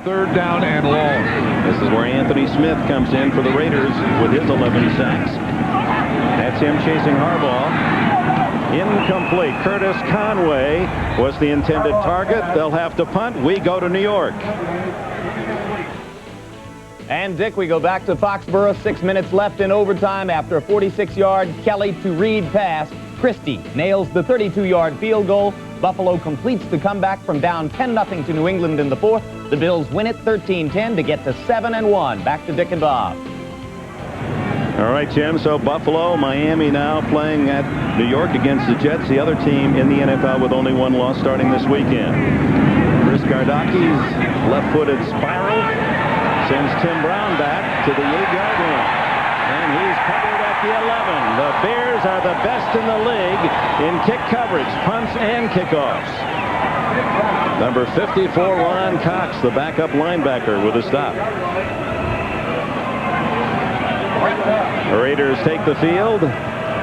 Third down and long. This is where Anthony Smith comes in for the Raiders with his 11 sacks. That's him chasing Harbaugh. Incomplete. Curtis Conway was the intended target. They'll have to punt. We go to New York. And Dick, we go back to Foxborough. 6 minutes left in overtime after a 46-yard Kelly to Reed pass. Christie nails the 32-yard field goal. Buffalo completes the comeback from down 10-0 to New England in the fourth. The Bills win it 13-10 to get to 7-1. Back to Dick and Bob. All right, Jim. So Buffalo, Miami now playing at New York against the Jets, the other team in the NFL with only one loss starting this weekend. Chris Gardaki's left-footed spiral sends Tim Brown back to the 8-yard line. And he's covered at the 11. The Bears are the best in the league in kick coverage, punts and kickoffs. Number 54, Ron Cox, the backup linebacker, with a stop. The Raiders take the field,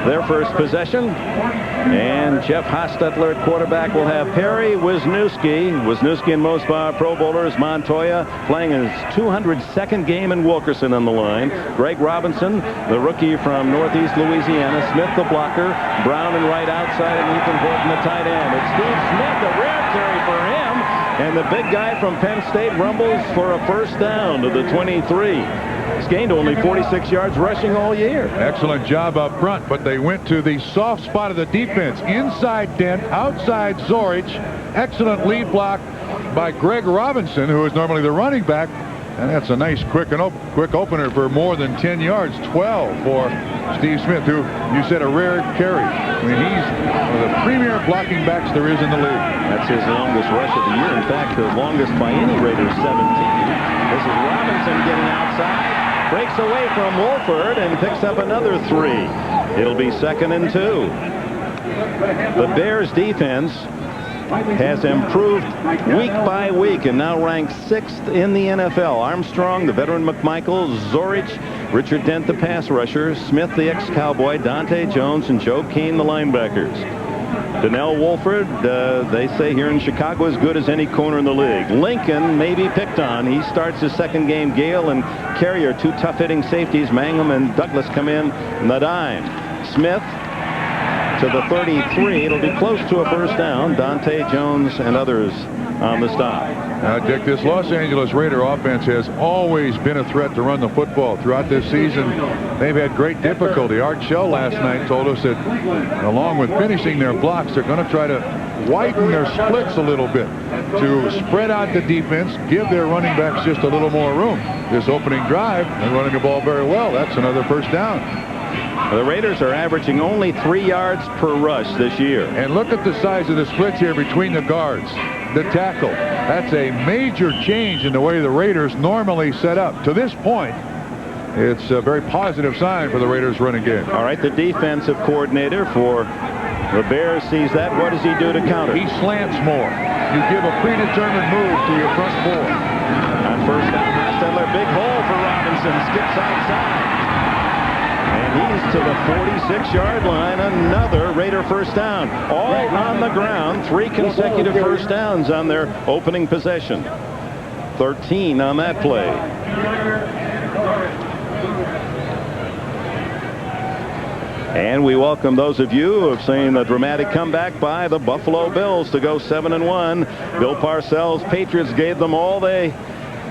their first possession, and Jeff Hostetler at quarterback will have Perry Wisniewski and most of our Pro Bowlers. Montoya playing his 202nd game in Wilkerson on the line. Greg Robinson, the rookie from Northeast Louisiana. Smith, the blocker. Brown and right outside, and Ethan Horton, the tight end. It's Steve Smith, a rare carry for him, and the big guy from Penn State rumbles for a first down to the 23. He's gained only 46 yards rushing all year. Excellent job up front, but they went to the soft spot of the defense. Inside Dent, outside Zorich. Excellent lead block by Greg Robinson, who is normally the running back. And that's a nice quick opener for more than 10 yards. 12 for Steve Smith, who you said a rare carry. I mean, he's one of the premier blocking backs there is in the league. That's his longest rush of the year. In fact, the longest by any Raiders, 17. This is Robinson getting outside. Breaks away from Wolford and picks up another 3. It'll be 2nd and 2. The Bears defense has improved week by week and now ranks 6th in the NFL. Armstrong, the veteran McMichael, Zorich, Richard Dent, the pass rusher, Smith, the ex-Cowboy, Dante Jones, and Joe Kane, the linebackers. Donnell Wolford, they say here in Chicago, as good as any corner in the league. Lincoln may be picked on. He starts his second game. Gale and Carrier, 2 tough-hitting safeties. Mangum and Douglas come in the dime. Smith to the 33. It'll be close to a first down. Dante Jones and others on the stop. Now, Dick, this Los Angeles Raider offense has always been a threat to run the football. Throughout this season, they've had great difficulty. Art Shell last night told us that along with finishing their blocks, they're going to try to widen their splits a little bit to spread out the defense, give their running backs just a little more room. This opening drive, they're running the ball very well. That's another first down. The Raiders are averaging only 3 yards per rush this year. And look at the size of the splits here between the guards. The tackle. That's a major change in the way the Raiders normally set up. To this point, it's a very positive sign for the Raiders running game. All right, the defensive coordinator for the Bears sees that. What does he do to counter? He slants more. You give a predetermined move to your front 4. On first down, Hostetler, big hole for Robinson. Skips outside. And he's to the 46-yard line. Another Raider first down. All on the ground. 3 consecutive first downs on their opening possession. 13 on that play. And we welcome those of you who have seen the dramatic comeback by the Buffalo Bills to go 7-1. Bill Parcells' Patriots gave them all they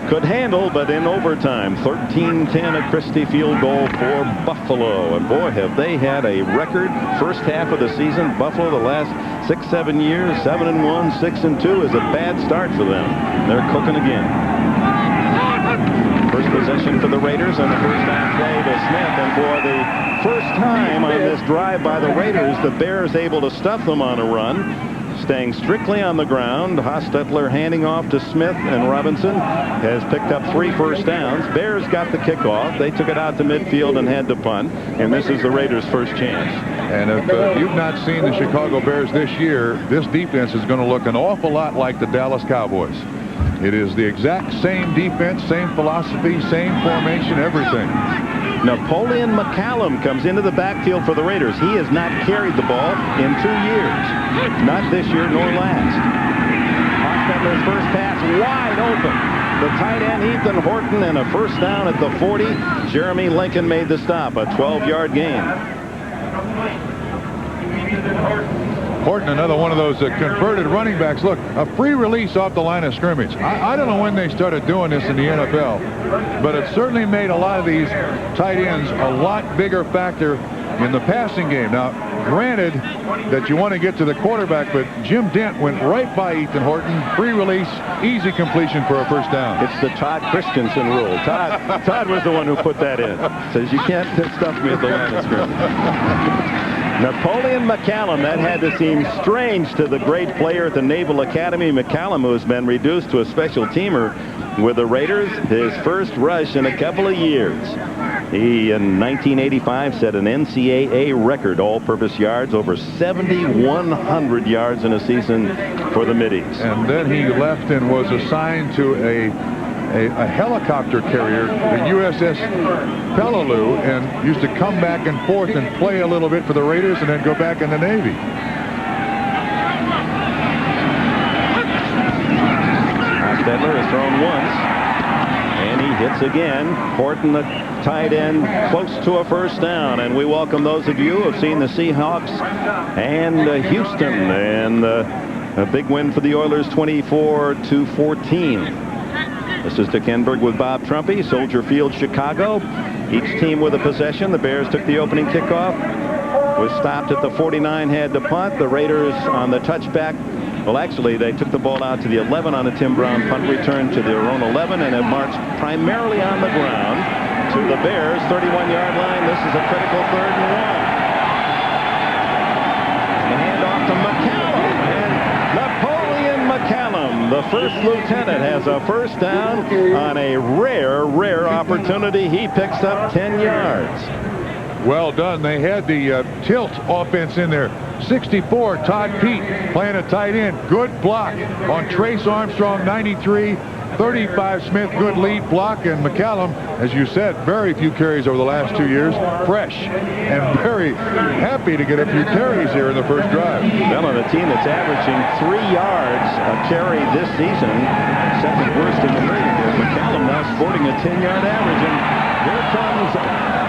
could handle, but in overtime, 13-10, a Christie field goal for Buffalo. And boy, have they had a record first half of the season. Buffalo, the last 6-7 years, 7-1, 6-2 is a bad start for them. They're cooking again. First possession for the Raiders on the first down play to Smith, and for the first time on this drive by the Raiders, the Bears able to stuff them on a run. Staying strictly on the ground. Hostetler handing off to Smith, and Robinson has picked up 3 first downs. Bears got the kickoff. They took it out to midfield and had to punt, and this is the Raiders' first chance. And if you've not seen the Chicago Bears this year, this defense is going to look an awful lot like the Dallas Cowboys. It is the exact same defense, same philosophy, same formation, everything. Napoleon McCallum comes into the backfield for the Raiders. He has not carried the ball in 2 years. Not this year nor last. Hostetler's first pass wide open. the tight end Ethan Horton, and a first down at the 40. Jeremy Lincoln made the stop, a 12-yard gain. Horton, another one of those converted running backs. Look, a free release off the line of scrimmage. I don't know when they started doing this in the NFL, but it certainly made a lot of these tight ends a lot bigger factor in the passing game. Now, granted that you want to get to the quarterback, but Jim Dent went right by Ethan Horton. Free release, easy completion for a first down. It's the Todd Christensen rule. Todd was the one who put that in. Says you can't stuff me at the line of scrimmage. Napoleon McCallum, that had to seem strange to the great player at the Naval Academy. McCallum, who has been reduced to a special teamer with the Raiders, his first rush in a couple of years. He, in 1985, set an NCAA record all-purpose yards, over 7,100 yards in a season for the Middies. And then he left and was assigned to a helicopter carrier, the USS Peleliu, and used to come back and forth and play a little bit for the Raiders and then go back in the Navy. Hostetler has thrown once, and he hits again. Horton, the tight end, close to a first down. And we welcome those of you who have seen the Seahawks and Houston, and a big win for the Oilers, 24-14. This is Dick Enberg with Bob Trumpy, Soldier Field, Chicago. Each team with a possession. The Bears took the opening kickoff, was stopped at the 49, had to punt. The Raiders on the touchback. Well, actually, they took the ball out to the 11 on a Tim Brown punt return to their own 11, and have marched primarily on the ground to the Bears' 31-yard line. This is a critical 3rd and 1. The handoff to McCallum, and Napoleon McCallum, the first lieutenant, has a first down on a rare opportunity. He picks up 10 yards. Well done. They had the tilt offense in there. 64, Todd Pete playing a tight end. Good block on Trace Armstrong, 93. 35, Smith, good lead block. And McCallum, as you said, very few carries over the last 2 years. Fresh and very happy to get a few carries here in the first drive. Well, on a team that's averaging 3 yards a carry this season, second worst in the league. McCallum now sporting a 10-yard average. And here comes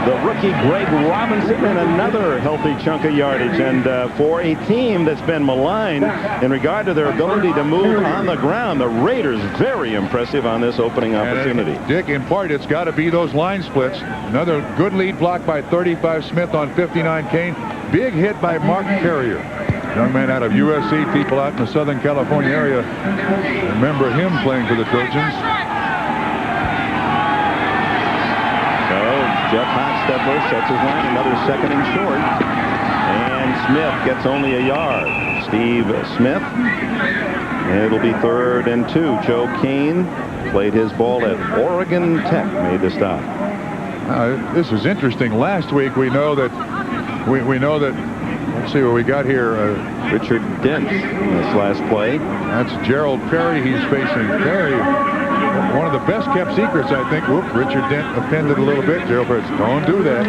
the rookie Greg Robinson, and another healthy chunk of yardage. And for a team that's been maligned in regard to their ability to move on the ground, the Raiders very impressive on this opening opportunity. Dick, in part, it's got to be those line splits. Another good lead block by 35 Smith on 59 Kane. Big hit by Mark Carrier. Young man out of USC. People out in the Southern California area remember him playing for the Trojans. Jeff Hostetler sets his line, another second and short. And Smith gets only a yard. Steve Smith. And it'll be 3rd and 2. Joe Kane played his ball at Oregon Tech, made the stop. This is interesting. Last week we know that let's see what we got here. Richard Dent in this last play. That's Gerald Perry. He's facing Perry. One of the best kept secrets, I think. Whoop, Richard Dent offended a little bit. Gerald Perry, don't do that.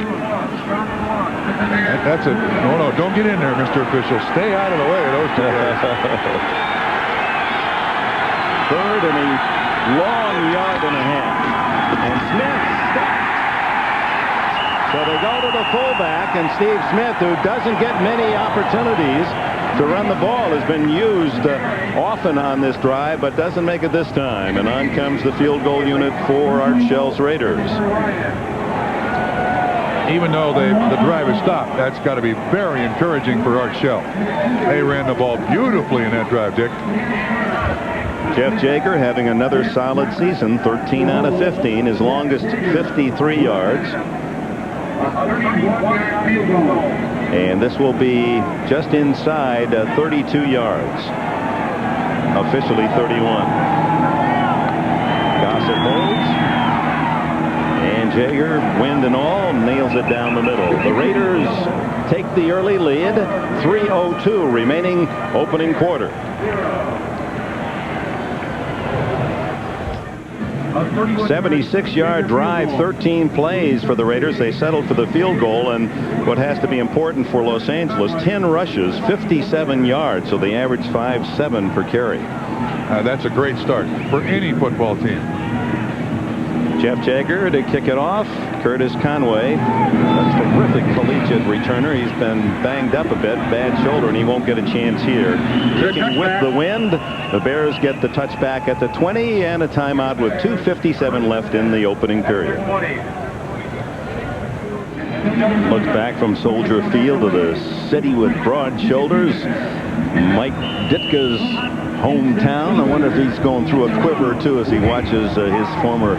That's a no, don't get in there, Mr. Official. Stay out of the way of those two guys. 3rd and a long yard and a half. And Smith stopped. So they go to the fullback, and Steve Smith, who doesn't get many opportunities to run the ball, has been used often on this drive, but doesn't make it this time. And on comes the field goal unit for Art Shell's Raiders. Even though the drive is stopped, that's got to be very encouraging for Art Shell. They ran the ball beautifully in that drive, Dick. Jeff Jager having another solid season, 13 out of 15, his longest 53 yards. And this will be just inside 32 yards. Officially 31. Gossett holds. And Jager, wind and all, nails it down the middle. The Raiders take the early lead. 3:02 remaining opening quarter. A 76-yard drive, 13 plays for the Raiders. They settled for the field goal, and what has to be important for Los Angeles, 10 rushes, 57 yards, so they average 5.7 per carry. That's a great start for any football team. Jeff Jagger to kick it off. Curtis Conway, a terrific collegiate returner. He's been banged up a bit, bad shoulder, and he won't get a chance here. Kicking with the wind. The Bears get the touchback at the 20 and a timeout with 2:57 left in the opening period. Looks back from Soldier Field to the city with broad shoulders. Mike Ditka's hometown. I wonder if he's going through a quiver too as he watches his former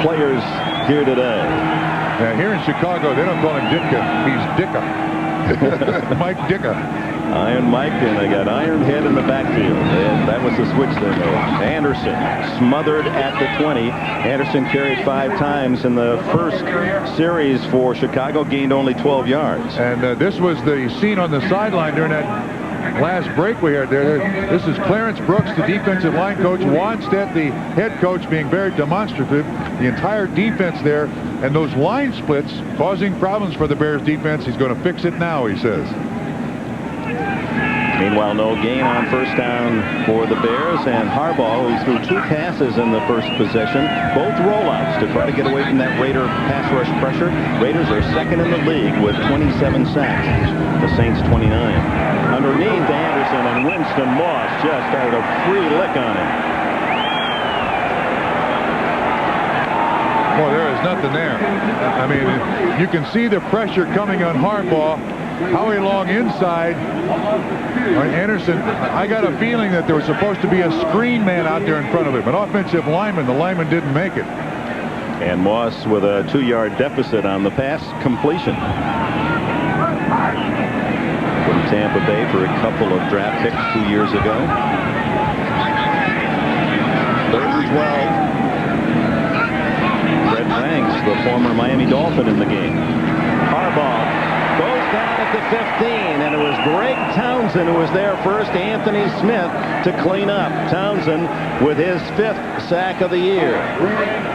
players here today. Here in Chicago, they don't call him Ditka. He's Dicka. Mike Dicka. Iron Mike, and they got Iron Head in the backfield. And that was the switch they made. Anderson smothered at the 20. Anderson carried 5 times in the first series for Chicago, gained only 12 yards. And this was the scene on the sideline during that last break we had there. This is Clarence Brooks, the defensive line coach. Wanstead, the head coach, being very demonstrative. The entire defense there, and those line splits causing problems for the Bears defense. He's going to fix it now, he says. Meanwhile, no gain on first down for the Bears, and Harbaugh, who threw 2 passes in the first possession, both rollouts to try to get away from that Raider pass rush pressure. Raiders are second in the league with 27 sacks. The Saints 29. Underneath Anderson, and Winston Moss just had a free lick on him. Well, there is nothing there. I mean, you can see the pressure coming on Harbaugh. Howie Long inside. Anderson, I got a feeling that there was supposed to be a screen man out there in front of him, an offensive lineman. The lineman didn't make it. And Moss with a 2-yard deficit on the pass completion. From Tampa Bay for a couple of draft picks 2 years ago. 3rd and 12. Fred Franks, the former Miami Dolphin, in the game. Harbaugh goes down at the 15, and it was Greg Townsend who was there first. Anthony Smith to clean up. Townsend with his 5th sack of the year.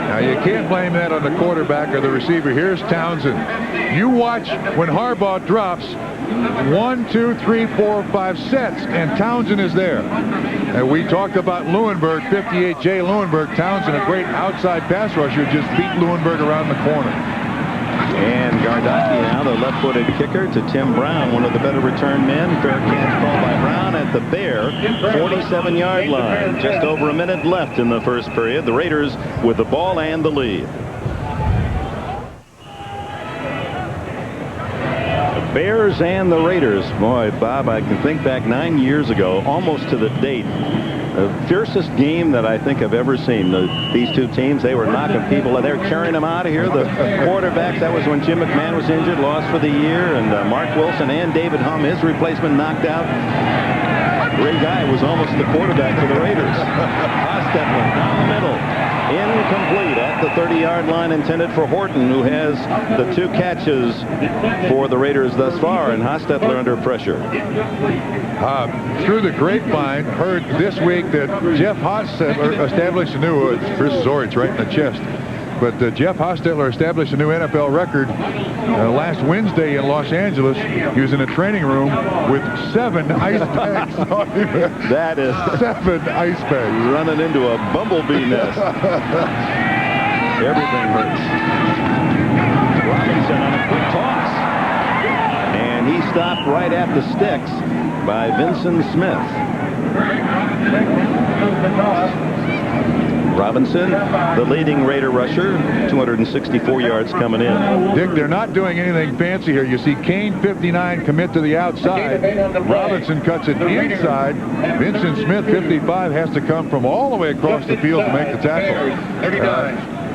Now, you can't blame that on the quarterback or the receiver. Here's Townsend. You watch when Harbaugh drops 1, 2, 3, 4, 5 sets, and Townsend is there. And we talked about Leuenberg, 58 Jay Leuenberg. Townsend, a great outside pass rusher, just beat Leuenberg around the corner. And Gardocki now, the left-footed kicker, to Tim Brown, one of the better return men. Fair catch called by Brown at the Bear 47-yard line. Just over a minute left in the first period. The Raiders with the ball and the lead. The Bears and the Raiders. Boy, Bob, I can think back 9 years ago, almost to the date. The fiercest game that I think I've ever seen. These two teams, they were knocking people. They were carrying them out of here. The quarterbacks, that was when Jim McMahon was injured, lost for the year, and Mark Wilson and David Humm, his replacement, knocked out. Great guy, was almost the quarterback for the Raiders. Hostetler down the middle. Incomplete at the 30-yard line, intended for Horton, who has the 2 catches for the Raiders thus far, and Hostetler under pressure. Through the grapevine, heard this week that Jeff Hostetler established a new, Chris Zorich right in the chest, but Jeff Hostetler established a new NFL record last Wednesday in Los Angeles. He was in a training room with 7 ice bags. That is 7 ice bags. Running into a bumblebee nest. Everything hurts. Robinson on a quick toss. And he stopped right at the sticks by Vincent Smith. Robinson, the leading Raider rusher, 264 yards coming in. Dick, they're not doing anything fancy here. You see Kane, 59, commit to the outside. Robinson cuts it inside. Vincent Smith, 55, has to come from all the way across the field to make the tackle.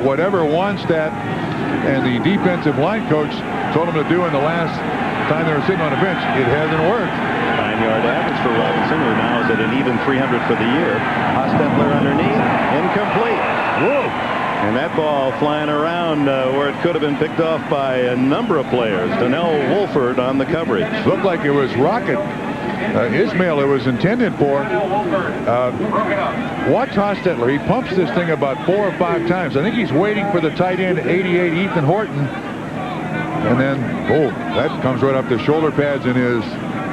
Whatever Wanstead and the defensive line coach told him to do in the last time they were sitting on the bench, it hasn't worked. 9-yard average for Robinson, who now is at an even 300 for the year. Hostetler underneath, incomplete. Whoa! And that ball flying around where it could have been picked off by a number of players. Donnell Wolford on the coverage. Looked like it was Rocket. Ismail it was intended for. Watch Hostetler. He pumps this thing about 4 or 5 times. I think he's waiting for the tight end, 88, Ethan Horton. And then, oh, that comes right up the shoulder pads and is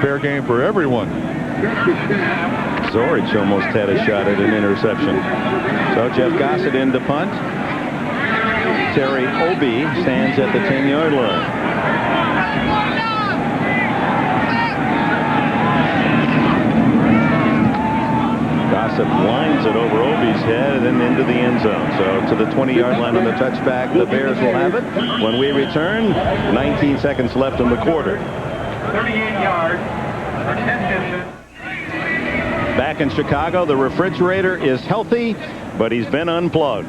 fair game for everyone. Zorich almost had a shot at an interception. So Jeff Gossett in to punt. Terry Obie stands at the 10-yard line. Gossip lines it over Obie's head and into the end zone. So to the 20-yard line on the touchback, the Bears will have it. When we return, 19 seconds left in the quarter. 38 yards. Back in Chicago, the refrigerator is healthy, but he's been unplugged.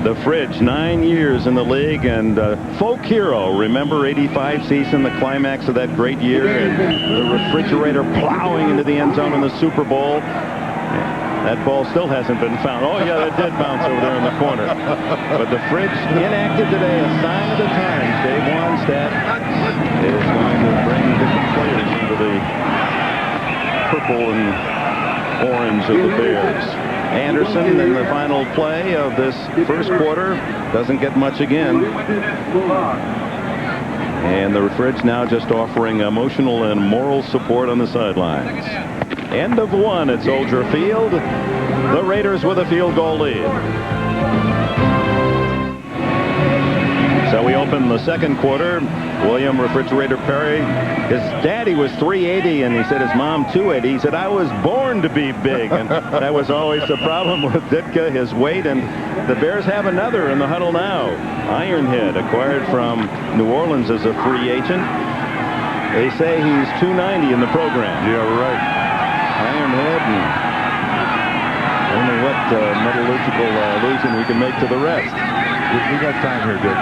The fridge, 9 years in the league, and folk hero. Remember 85 season, the climax of that great year, and the refrigerator plowing into the end zone in the Super Bowl. That ball still hasn't been found. Oh, yeah, that did bounce over there in the corner. But the fridge inactive today, a sign of the times. Dave Wanstead is going to bring different players into the purple and orange of the Bears. Anderson in the final play of this first quarter doesn't get much again. And the fridge now just offering emotional and moral support on the sidelines. End of one at Soldier Field. The Raiders with a field goal lead. So we open the second quarter. William Refrigerator Perry, his daddy was 380 and he said his mom 280. He said, I was born to be big. And that was always the problem with Ditka, his weight. And the Bears have another in the huddle now. Ironhead, acquired from New Orleans as a free agent. They say he's 290 in the program. Yeah, right. Ironhead, and only what metallurgical allusion we can make to the rest. We got time here, Dick.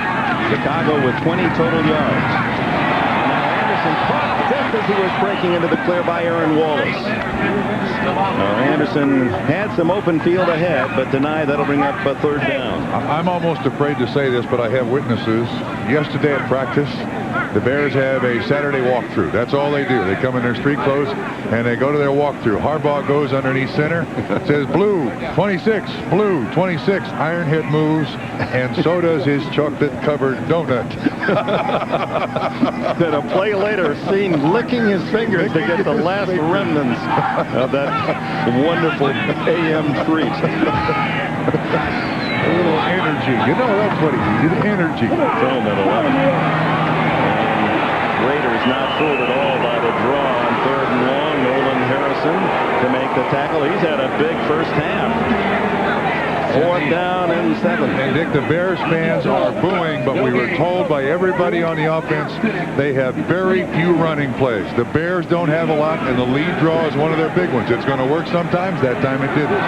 Chicago with 20 total yards. And now Anderson caught just as he was breaking into the clear by Aaron Wallace. Anderson had some open field ahead, but denied. That'll bring up a third down. I'm almost afraid to say this, but I have witnesses. Yesterday at practice, the Bears have a Saturday walkthrough. That's all they do. They come in their street clothes and they go to their walkthrough. Harbaugh goes underneath center, says blue 26, blue 26. Ironhead moves, and so does his chocolate-covered donut. Then a play later, seen licking his fingers to get the last remnants of that wonderful AM treat. A little energy. You know, that's what he needed, energy. Film at 11. Raiders not fooled at all by the draw on 3rd and long. Nolan Harrison to make the tackle. He's had a big first half. 4th down and 7. And Dick, the Bears fans are booing, but we were told by everybody on the offense they have very few running plays. The Bears don't have a lot, and the lead draw is one of their big ones. It's going to work sometimes. That time it didn't.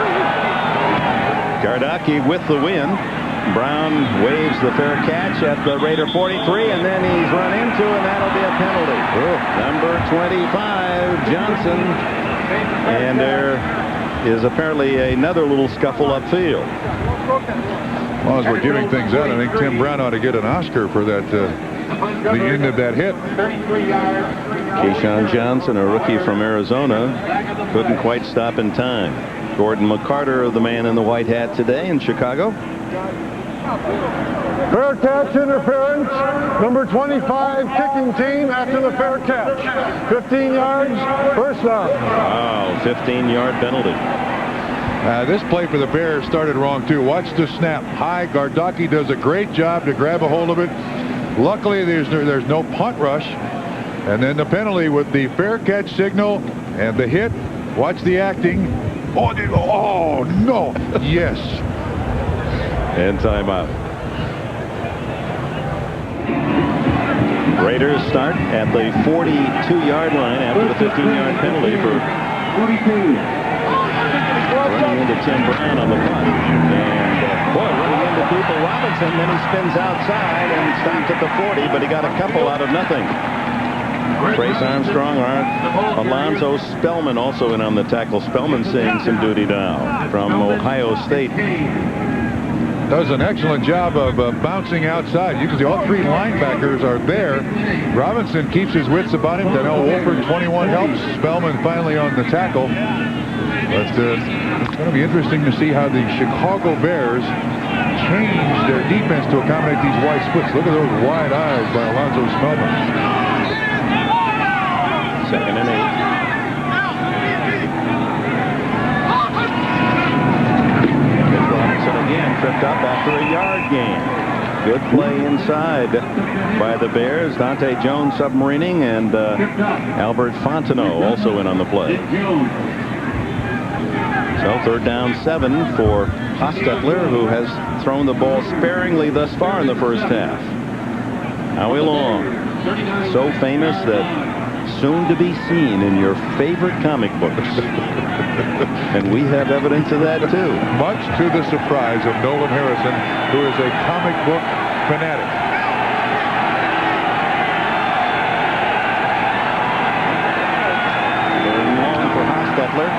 Gardocki with the win. Brown waves the fair catch at the Raider 43, and then he's run into, and that'll be a penalty. Number 25, Johnson. And there is apparently another little scuffle upfield. Well, as we're giving things out, I think Tim Brown ought to get an Oscar for that, the end of that hit. Keyshawn Johnson, a rookie from Arizona, couldn't quite stop in time. Gordon McCarter, the man in the white hat today in Chicago. Fair catch interference. Number 25 kicking team after the fair catch. 15 yards, first down. Wow, 15-yard penalty. This play for the Bears started wrong, too. Watch the snap. High. Gardocki does a great job to grab a hold of it. Luckily, there's no punt rush. And then the penalty with the fair catch signal and the hit. Watch the acting. Oh, no. Yes. And timeout. Raiders start at the 42-yard line after the 15-yard penalty for running into Tim Brown on the punt. And running into people. Robinson, then he spins outside and stops at the 40, but he got a couple out of nothing. Trace Armstrong, Alonzo Spellman also in on the tackle. Spellman seeing some duty now from Ohio State. Does an excellent job of bouncing outside. You can see all three linebackers are there. Robinson keeps his wits about him. Then Wolford 21 helps. Spellman finally on the tackle. But it's going to be interesting to see how the Chicago Bears change their defense to accommodate these wide splits. Look at those wide eyes by Alonzo Spellman. 2nd and 8. Robinson again tripped up after a yard gain. Good play inside by the Bears. Dante Jones submarining, and Albert Fontenot also in on the play. So 3rd down 7 for Hostetler, who has thrown the ball sparingly thus far in the first half. Howie Long, so famous that soon to be seen in your favorite comic books. And we have evidence of that too. Much to the surprise of Nolan Harrison, who is a comic book fanatic. Very long for Hostetler.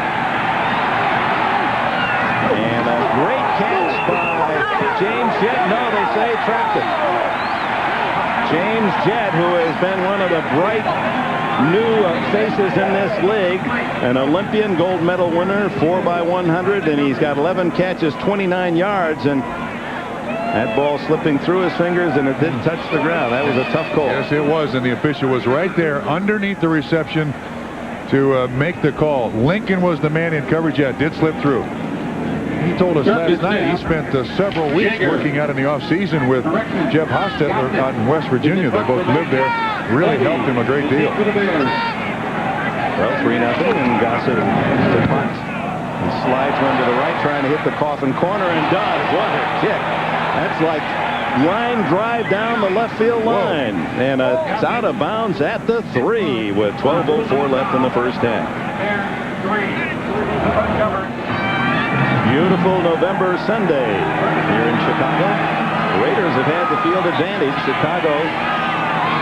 And a great catch by James Jett. No, they say trapped it. James Jett, who has been one of the bright new faces in this league, an Olympian gold medal winner, 4x100, and he's got 11 catches, 29 yards, and that ball slipping through his fingers, and it didn't touch the ground. That was a tough call. Yes, it was, and the official was right there underneath the reception to make the call. Lincoln was the man in coverage. Yeah, it did slip through. He told us last night he spent several weeks working out in the offseason with Jeff Hostetler out in West Virginia. They both lived there. Really helped him a great deal. Well, 3-0, and Gossett to punt. And slides one to the right, trying to hit the coffin corner, and does. What a kick. That's like line drive down the left field line. Whoa. And it's out of bounds at the 3 with 12:04 left in the first half. Beautiful November Sunday here in Chicago. The Raiders have had the field advantage. Chicago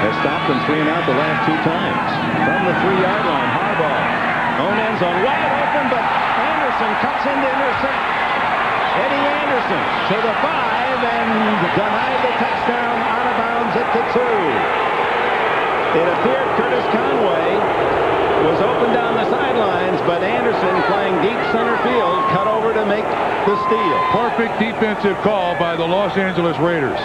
has stopped them 3 and out the last 2 times. From the 3-yard line, Harbaugh. Own end zone wide open, but Anderson cuts in to intercept. Eddie Anderson to the 5 and denied the touchdown, out of bounds at the 2. It appeared Curtis Conway was open down the sidelines, but Anderson, playing deep center field, cut over to make the steal. Perfect defensive call by the Los Angeles Raiders.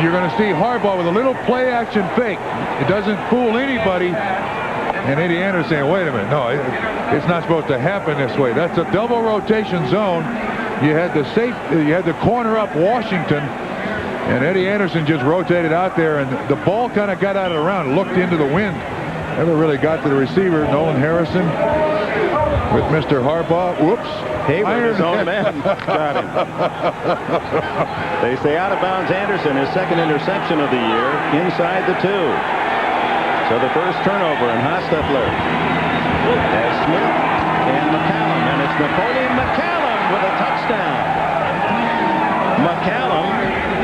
You're going to see Harbaugh with a little play action fake. It doesn't fool anybody. And Eddie Anderson saying, wait a minute, no, it's not supposed to happen this way. That's a double rotation zone. You had the corner up Washington, and Eddie Anderson just rotated out there, and the ball kind of got out of the round, looked into the wind. Never really got to the receiver. Nolan Harrison with Mr. Harbaugh. Whoops. Hayward, his own man, got him. They say out of bounds Anderson, his 2nd interception of the year, inside the 2. So the first turnover, and Hostetler has Smith and McCallum, and it's Napoleon McCallum with a touchdown. McCallum,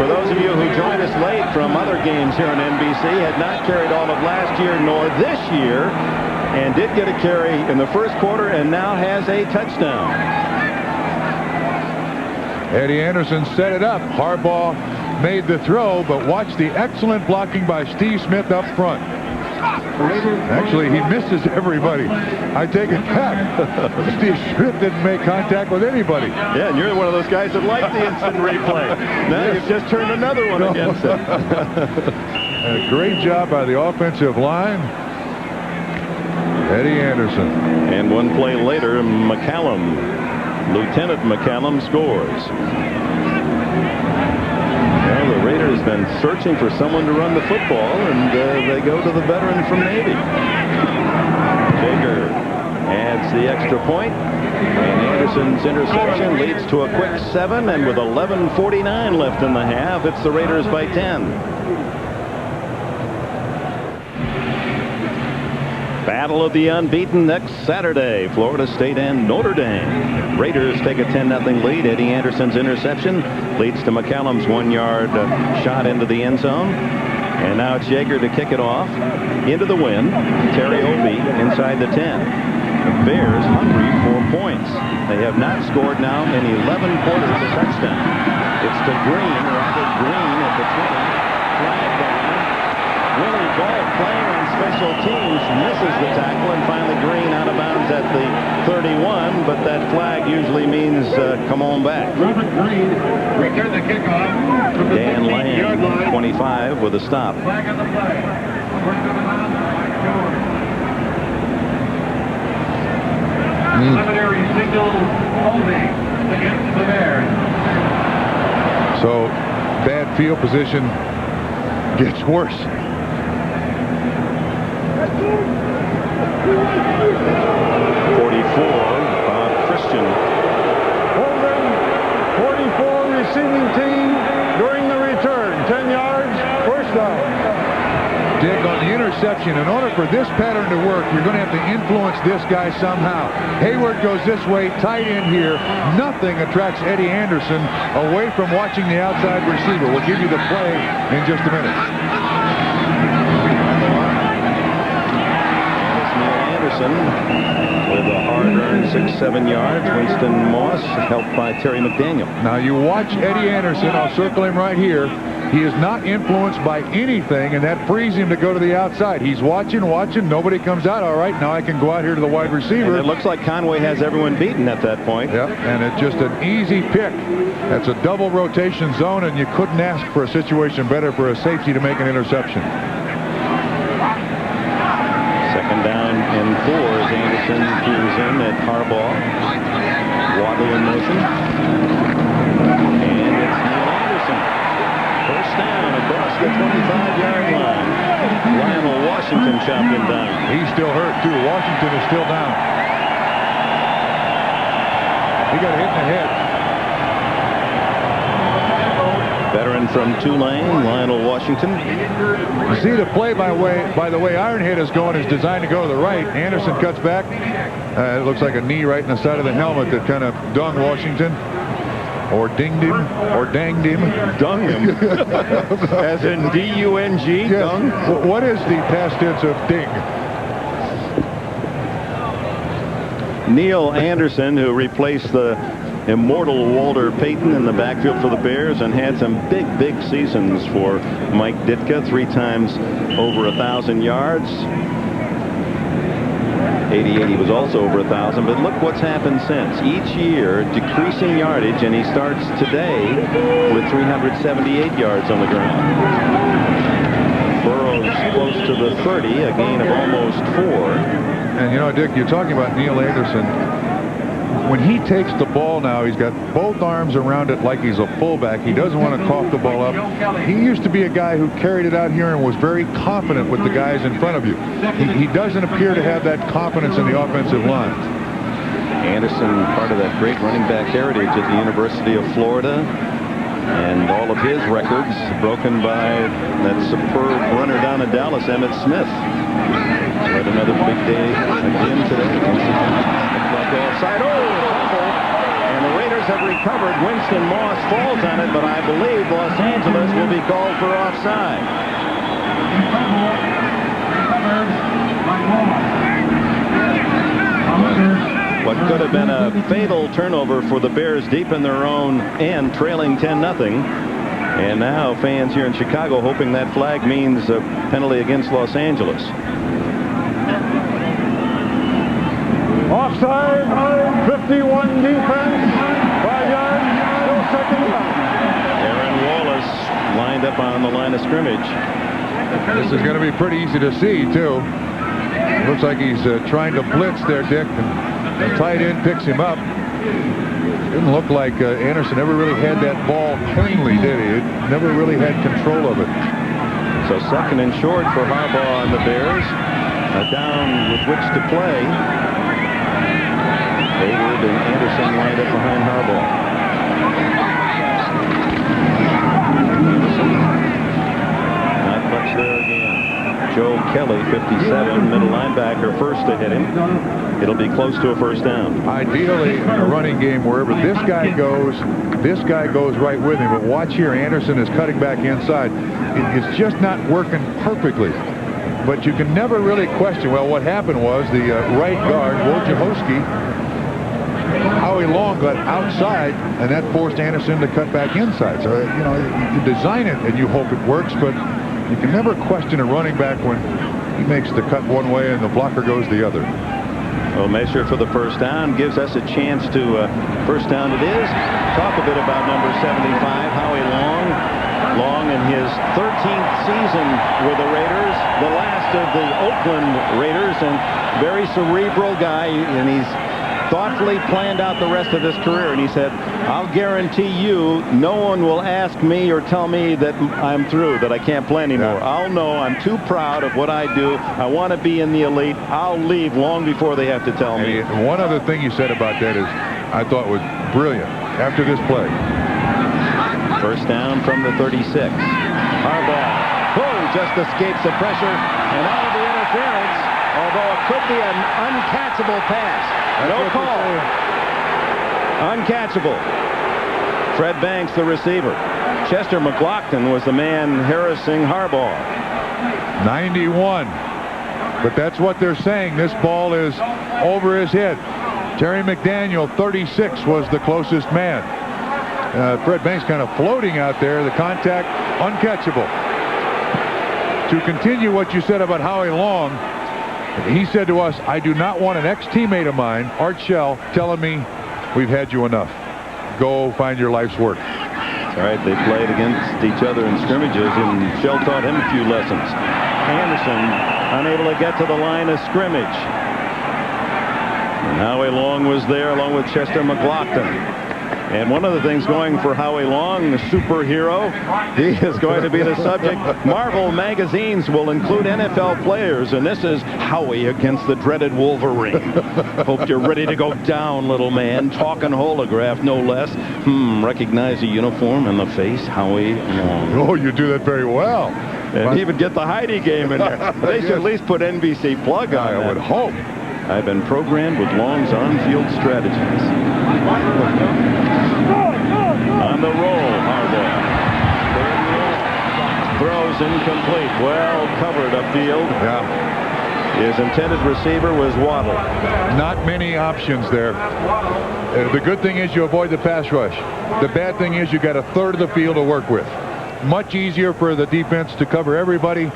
for those of you who joined us late from other games here on NBC, had not carried all of last year nor this year, and did get a carry in the first quarter, and now has a touchdown. Eddie Anderson set it up. Harbaugh made the throw, but watch the excellent blocking by Steve Smith up front. Actually, he misses everybody. I take it back. Steve Smith didn't make contact with anybody. Yeah, and you're one of those guys that like the instant replay. Now Yes. you've just turned another one against it. A great job by the offensive line. Eddie Anderson. And one play later, McCallum, Lieutenant McCallum, scores. Well, the Raiders have been searching for someone to run the football, and they go to the veteran from Navy. Jager adds the extra point, and Anderson's interception leads to a quick 7, and with 11:49 left in the half, it's the Raiders by 10. Battle of the unbeaten next Saturday, Florida State and Notre Dame. Raiders take a 10-0 lead. Eddie Anderson's interception leads to McCallum's 1-yard shot into the end zone. And now it's Jager to kick it off into the wind. Terry Obie inside the 10. The Bears hungry for points. They have not scored now in 11 quarters a touchdown. It's to Green, Robert Green at the 20. Flag down. Willie Ball playing on special teams misses the tackle, and finally Green out of bounds at the 31, but that flag usually means come on back. Robert Green returned the kickoff from the Dan 15-yard Lang, line. 25, with a stop. Flag on the play. Preliminary signal holding against the Bears. So bad field position gets worse. 44, Bob Christian. Holding 44 receiving team during the return. 10 yards, first down. Dick, on the interception, in order for this pattern to work, you're going to have to influence this guy somehow. Hayward goes this way, tight end here. Nothing attracts Eddie Anderson away from watching the outside receiver. We'll give you the play in just a minute. Anderson with a hard-earned 6-7 yards. Winston Moss helped by Terry McDaniel. Now you watch Eddie Anderson. I'll circle him right here. He is not influenced by anything, and that frees him to go to the outside. He's watching. Nobody comes out. All right, now I can go out here to the wide receiver. And it looks like Conway has everyone beaten at that point. Yep, and it's just an easy pick. That's a double rotation zone, and you couldn't ask for a situation better for a safety to make an interception. Second down and 4 as Anderson peers in at Harbaugh. Waddle in motion. And it's Neil Anderson. First down across the 25-yard line. Lionel Washington chopped him down. He's still hurt, too. Washington is still down. He got hit in the head. Veteran from Tulane, Lionel Washington. You see the play by the way Ironhead is going is designed to go to the right. Anderson cuts back. It looks like a knee right in the side of the helmet that kind of dung Washington. Or dinged him, or danged him. Dung him. As in D-U-N-G, yes. dung? What is the past tense of ding? Neil Anderson, who replaced the immortal Walter Payton in the backfield for the Bears and had some big seasons for Mike Ditka, 3 times over 1,000 yards. 88 he was also over 1,000, but look what's happened since. Each year decreasing yardage, and he starts today with 378 yards on the ground. Burrow's close to the 30, a gain of almost 4. And you know, Dick, you're talking about Neil Anderson. When he takes the ball now, he's got both arms around it like he's a fullback. He doesn't want to cough the ball up. He used to be a guy who carried it out here and was very confident with the guys in front of you. He doesn't appear to have that confidence in the offensive line. Anderson, part of that great running back heritage at the University of Florida. And all of his records broken by that superb runner down in Dallas, Emmitt Smith. Had another big day again today. Offside. Oh, fumble. And the Raiders have recovered. Winston Moss falls on it, but I believe Los Angeles will be called for offside. What could have been a fatal turnover for the Bears deep in their own end, trailing 10-0. And now fans here in Chicago hoping that flag means a penalty against Los Angeles. Offside, 51 defense, 5 yards, still second down. Aaron Wallace lined up on the line of scrimmage. This is going to be pretty easy to see, too. Looks like he's trying to blitz there, Dick. The tight end picks him up. Didn't look like Anderson ever really had that ball cleanly, did he? Never really had control of it. So second and short for Harbaugh and the Bears. A down with which to play. Hayward and Anderson lined up behind Harbaugh. Not much there again. Joe Kelly, 57, middle linebacker, first to hit him. It'll be close to a first down. Ideally, in a running game, wherever this guy goes right with him. But watch here, Anderson is cutting back inside. It's just not working perfectly. But you can never really question, well, what happened was the right guard, Wojciechowski, Howie Long got outside, and that forced Anderson to cut back inside. So, you know, you design it and you hope it works, but you can never question a running back when he makes the cut one way and the blocker goes the other. Well, measure for the first down gives us a chance to first down it is. Talk a bit about number 75, Howie Long. Long in his 13th season with the Raiders, the last of the Oakland Raiders, and very cerebral guy, and he's thoughtfully planned out the rest of his career, and he said, I'll guarantee you no one will ask me or tell me that I'm through, that I can't play anymore. Yeah. I'll know I'm too proud of what I do. I want to be in the elite. I'll leave long before they have to tell me. And one other thing you said about that is I thought was brilliant after this play. First down from the 36. Harbaugh, who just escapes the pressure and out of the interference, although it could be an uncatchable pass. No call. Uncatchable. Fred Banks, the receiver. Chester McLaughlin was the man harassing Harbaugh. 91. But that's what they're saying. This ball is over his head. Terry McDaniel, 36, was the closest man. Fred Banks kind of floating out there. The contact, uncatchable. To continue what you said about Howie Long, he said to us, I do not want an ex-teammate of mine, Art Shell, telling me we've had you enough. Go find your life's work. All right, they played against each other in scrimmages, and Shell taught him a few lessons. Anderson unable to get to the line of scrimmage. And Howie Long was there along with Chester McLaughlin. And one of the things going for Howie Long, the superhero, he is going to be the subject. Marvel magazines will include NFL players, and this is Howie against the dreaded Wolverine. Hope you're ready to go down, little man. Talking holograph, no less. Recognize the uniform and the face, Howie Long. Oh, you do that very well. And even get the Heidi game in there. They should at least put NBC plug on I would hope. I've been programmed with Long's on-field strategies. On the roll, Harbaugh. Throws incomplete. Well covered upfield. Yeah. His intended receiver was Waddle. Not many options there. The good thing is you avoid the pass rush. The bad thing is you got a third of the field to work with. Much easier for the defense to cover everybody.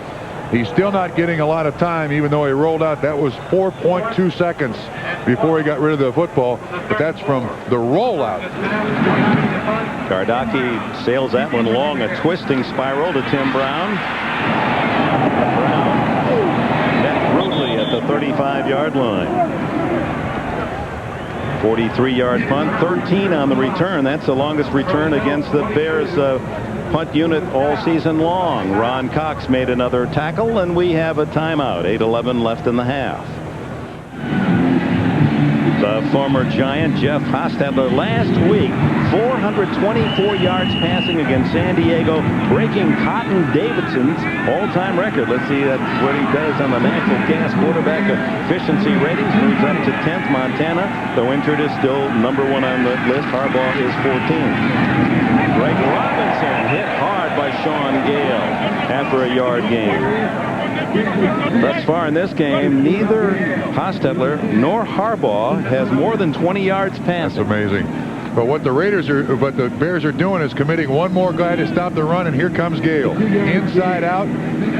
He's still not getting a lot of time, even though he rolled out. That was 4.2 seconds before he got rid of the football. But that's from the rollout. Gardocki sails that one along a twisting spiral to Tim Brown. Brown met brutally at the 35-yard line. 43-yard punt, 13 on the return. That's the longest return against the Bears punt unit all season long. Ron Cox made another tackle, and we have a timeout. 8:11 left in the half. The former Giant Jeff Hostetler last week, 424 yards passing against San Diego, breaking Cotton Davidson's all-time record. Let's see what he does on the natural gas quarterback efficiency ratings. Moves up to 10th. Montana, though injured, is still number 1 on the list. Harbaugh is 14th. Greg Robinson hit hard by Sean Gale after a yard gain. Thus far in this game, neither Hostetler nor Harbaugh has more than 20 yards passing. That's amazing. But what the Bears are doing is committing one more guy to stop the run, and here comes Gale. Inside out,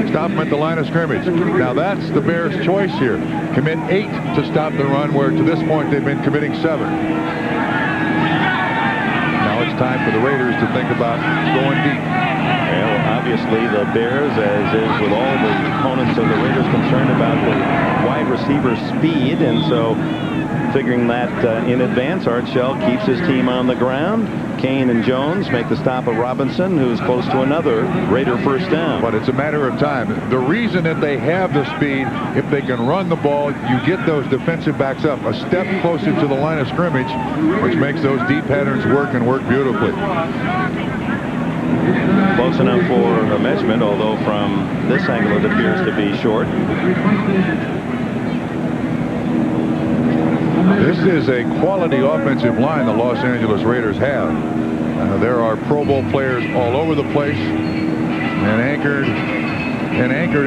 stop him at the line of scrimmage. Now that's the Bears' choice here. Commit 8 to stop the run, where to this point they've been committing 7. Now it's time for the Raiders to think about going deep. Well, obviously the Bears, as is with all the opponents of the Raiders, concerned about the wide receiver speed, and so figuring that in advance, Art Shell keeps his team on the ground. Kane and Jones make the stop of Robinson, who's close to another Raider first down. But it's a matter of time. The reason that they have the speed, if they can run the ball, you get those defensive backs up a step closer to the line of scrimmage, which makes those deep patterns work and work beautifully. Close enough for a measurement, although from this angle it appears to be short. This is a quality offensive line the Los Angeles Raiders have. There are Pro Bowl players all over the place, and anchored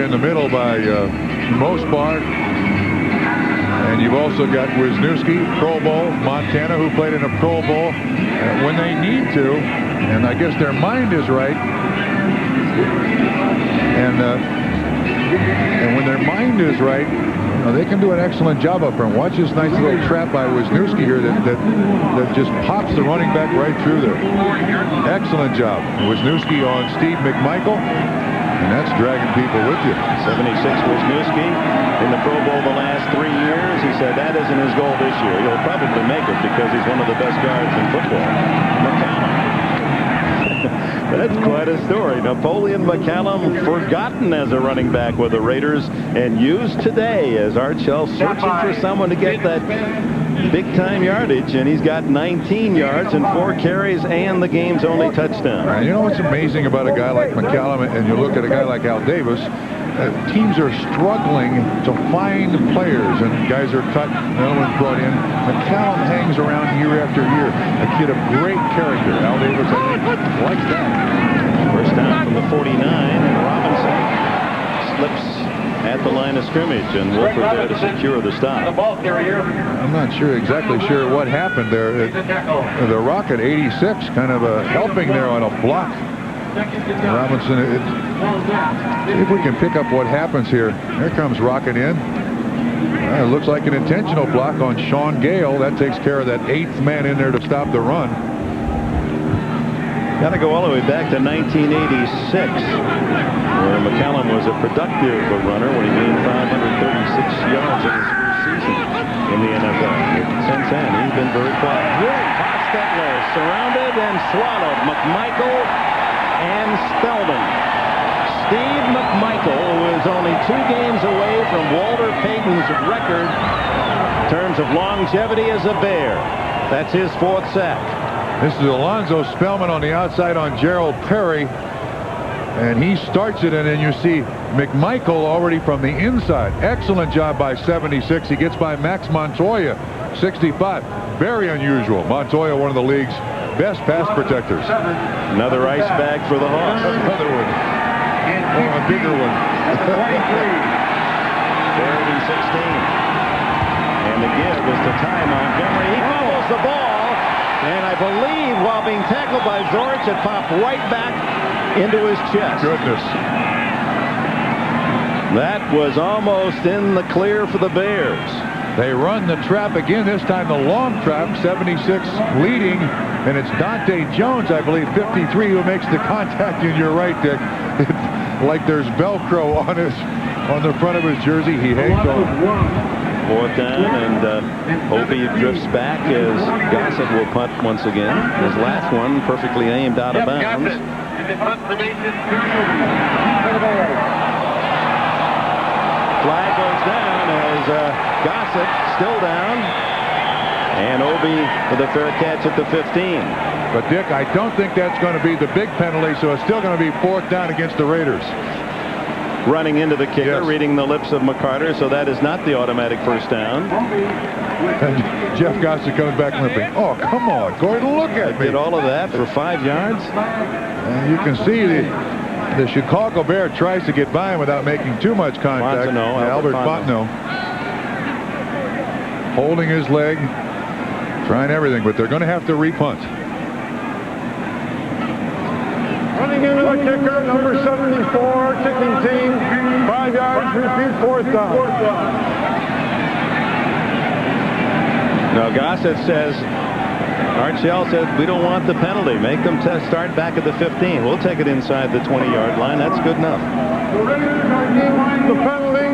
in the middle by Mosbar. And you've also got Wisniewski, Pro Bowl, Montana, who played in a Pro Bowl when they need to, and I guess their mind is right. And when their mind is right, they can do an excellent job up front. Watch this nice little trap by Wisniewski here that just pops the running back right through there. Excellent job. Wisniewski on Steve McMichael. And that's dragging people with you. 76 Wisniewski in the Pro Bowl the last 3 years. He said that isn't his goal this year. He'll probably make it because he's one of the best guards in football. McCallum. That's quite a story. Napoleon McCallum, forgotten as a running back with the Raiders and used today as Art Shell searching for someone to get that big-time yardage, and he's got 19 yards and 4 carries and the game's only touchdown. You know what's amazing about a guy like McCallum, and you look at a guy like Al Davis, teams are struggling to find players, and guys are cut, another one's brought in. McCallum hangs around year after year. A kid of great character. Al Davis, I think, likes that. First down from the 49, and Robinson slips at the line of scrimmage, and Wolford there to secure the stop. I'm not exactly sure what happened there. The Rocket 86 kind of helping there on a block. Robinson, see if we can pick up what happens here. Here comes Rocket in. It looks like an intentional block on Sean Gale. That takes care of that 8th man in there to stop the run. Got to go all the way back to 1986, where McCallum was a productive runner when he gained 536 yards in his first season in the NFL. Since then, he's been very quiet. Hostetler surrounded and swallowed. McMichael and Spelman. Steve McMichael, who is only 2 games away from Walter Payton's record in terms of longevity as a Bear. That's his 4th sack. This is Alonzo Spellman on the outside on Gerald Perry, and he starts it, and then you see McMichael already from the inside. Excellent job by 76. He gets by Max Montoya, 65. Very unusual. Montoya, one of the league's best pass protectors. Another ice bag for the Hawks. Another one. Oh, a bigger one. Third and 16. And the give is to Ty Montgomery. He fumbles the ball. And I believe while being tackled by Zorich, it popped right back into his chest. Goodness. That was almost in the clear for the Bears. They run the trap again, this time the long trap, 76 leading, and it's Dante Jones, I believe, 53, who makes the contact, and you're right, Dick. It's like there's Velcro on the front of his jersey. He hangs on. 4th down, and Obie drifts back as Gossett will punt once again. His last one perfectly aimed out of bounds. Flag goes down as Gossett still down, and Obie with a fair catch at the 15. But Dick, I don't think that's going to be the big penalty, so it's still going to be 4th down against the Raiders. Running into the kicker, yes. Reading the lips of McCarter, so that is not the automatic first down. And Jeff Gossett comes back limping. Oh, come on, Gordon, look at me. Did all of that for 5 yards? And you can see the Chicago Bear tries to get by him without making too much contact. Albert Fontenot holding his leg, trying everything, but they're going to have to repunt. Running into the kicker, number 74, kicking team, 5 yards, repeat 4th down. Now Gossett says, Art Shell says, we don't want the penalty. Make them start back at the 15. We'll take it inside the 20-yard line. That's good enough. The penalty,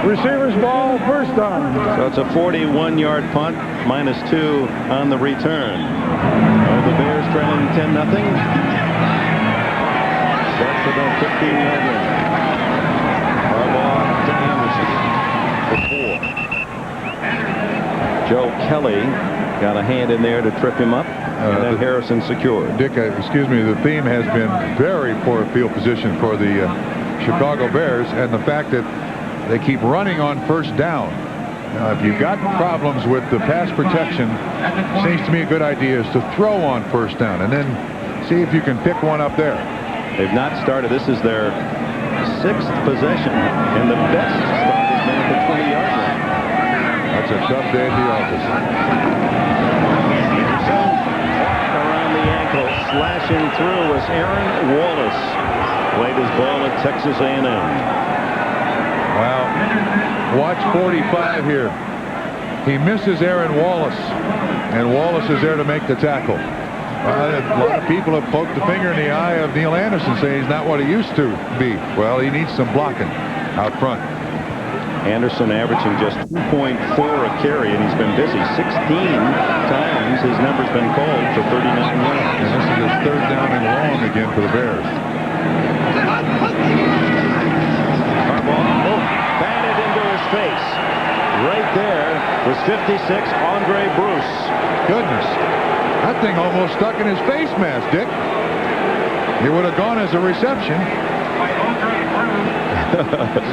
receiver's ball, 1st down. So it's a 41-yard punt, -2 on the return. Oh, the Bears trailing 10-0. Set for the 15-yard line. Harbaugh to Anderson for 4. Joe Kelly got a hand in there to trip him up, and then Harrison secured. Dick, excuse me, the theme has been very poor field position for the Chicago Bears, and the fact that they keep running on 1st down. Now, if you've got problems with the pass protection, seems to me a good idea is to throw on 1st down, and then see if you can pick one up there. They've not started. This is their 6th possession, and the best start has been at the 20-yard line. That's a tough day at the office. Around the ankle, slashing through was Aaron Wallace. Played his ball at Texas A&M. Wow. Watch 45 here. He misses Aaron Wallace, and Wallace is there to make the tackle. A lot of people have poked the finger in the eye of Neil Anderson, saying he's not what he used to be. Well, he needs some blocking out front. Anderson averaging just 2.4 a carry, and he's been busy 16 times. His number's been called for 39 yards. And this is his third down and long again for the Bears. Harbaugh batted into his face. Right there was 56, Andre Bruce. Goodness. That thing almost stuck in his face mask, Dick. It would have gone as a reception.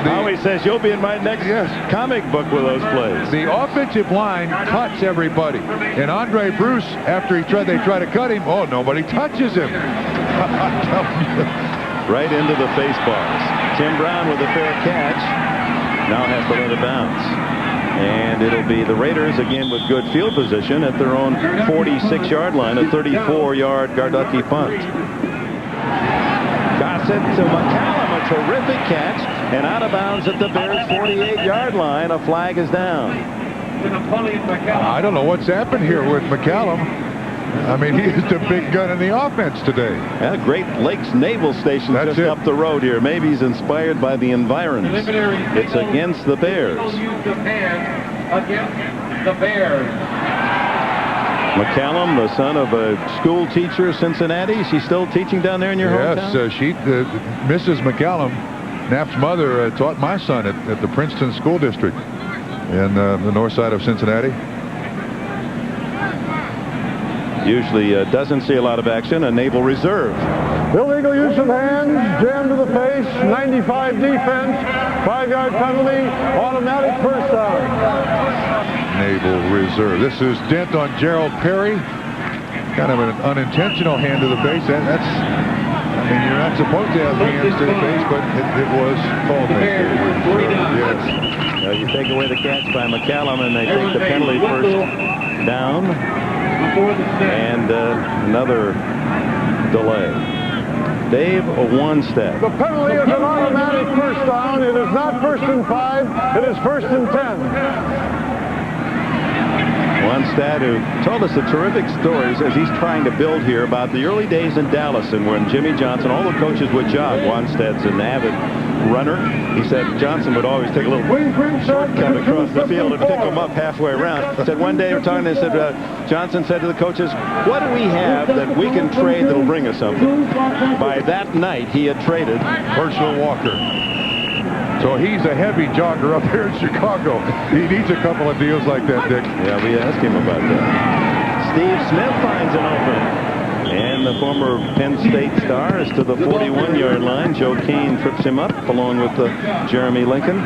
Howie says you'll be in my next comic book with those plays. The offensive line cuts everybody. And Andre Bruce, after they try to cut him, oh, nobody touches him. Right into the face bars. Tim Brown with a fair catch. Now has to let it bounce. And it'll be the Raiders again with good field position at their own 46-yard line, a 34-yard Garducki punt. Gossett to McCallum, a terrific catch, and out of bounds at the Bears' 48-yard line. A flag is down. I don't know what's happened here with McCallum. I mean, he is the big gun in the offense today. Yeah, Great Lakes Naval Station just up the road here. Maybe he's inspired by the environs. It's against the Bears. McCallum, the son of a school teacher, Cincinnati. She's still teaching down there in your hometown? Yes, Mrs. McCallum, Knapp's mother, taught my son at the Princeton School District in the north side of Cincinnati. Usually doesn't see a lot of action. A Naval Reserve. Illegal use of hands, jam to the face, 95 defense, 5-yard penalty, automatic first down. Naval Reserve. This is dent on Gerald Perry. Kind of an unintentional hand to the face. I mean, you're not supposed to have hands to the face, but it was called Naval Reserve. Yes. You take away the catch by McCallum, and they take the penalty first down. And another delay. Dave Wanstead. The penalty is an automatic first down. It is not 1st and 5. It is 1st and 10. Wanstead, who told us the terrific stories as he's trying to build here about the early days in Dallas, and when Jimmy Johnson, all the coaches would jog. Wanstead's an avid runner. He said Johnson would always take a little shortcut across the field and pick him up halfway around. He said one day they were talking, they said Johnson said to the coaches, what do we have that we can trade that'll bring us something? By that night, he had traded Herschel Walker. So he's a heavy jogger up here in Chicago. He needs a couple of deals like that, Dick. Yeah, we asked him about that. Steve Smith finds an opening. And the former Penn State star is to the 41-yard line. Joe Kane trips him up along with Jeremy Lincoln.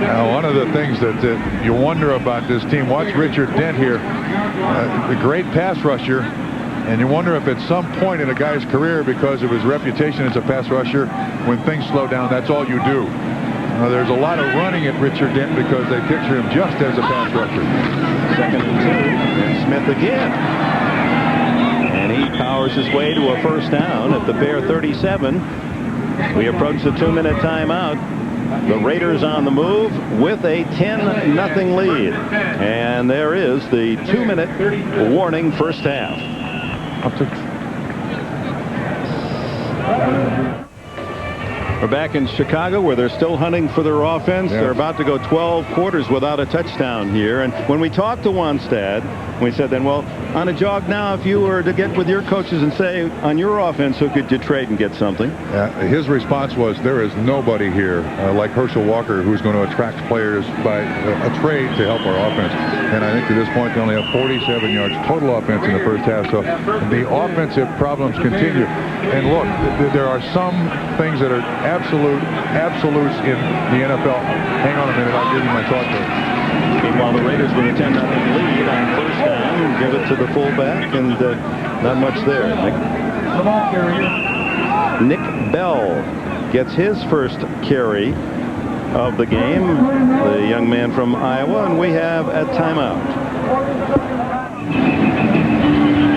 Now, one of the things that you wonder about this team, watch Richard Dent here, the great pass rusher. And you wonder if at some point in a guy's career, because of his reputation as a pass rusher, when things slow down, that's all you do. There's a lot of running at Richard Dent because they picture him just as a pass rusher. 2nd and 2, and Smith again. And he powers his way to a first down at the Bear 37. We approach the 2-minute timeout. The Raiders on the move with a 10-0 lead. And there is the 2-minute warning first half. We're back in Chicago where they're still hunting for their offense. They're about to go 12 quarters without a touchdown here. And when we talked to Wanstead, we said then, well, on a jog now, if you were to get with your coaches and say, on your offense, who could you trade and get something? His response was, there is nobody here like Herschel Walker who's going to attract players by a trade to help our offense. And I think to this point, they only have 47 yards total offense in the first half. So the offensive problems continue. And look, there are some things that are absolutes in the NFL. Hang on a minute, I'll give you my thought there. Meanwhile, the Raiders with a 10-0 lead on first down, give it to the fullback, and not much there. Nick Bell gets his first carry of the game, the young man from Iowa, and we have a timeout.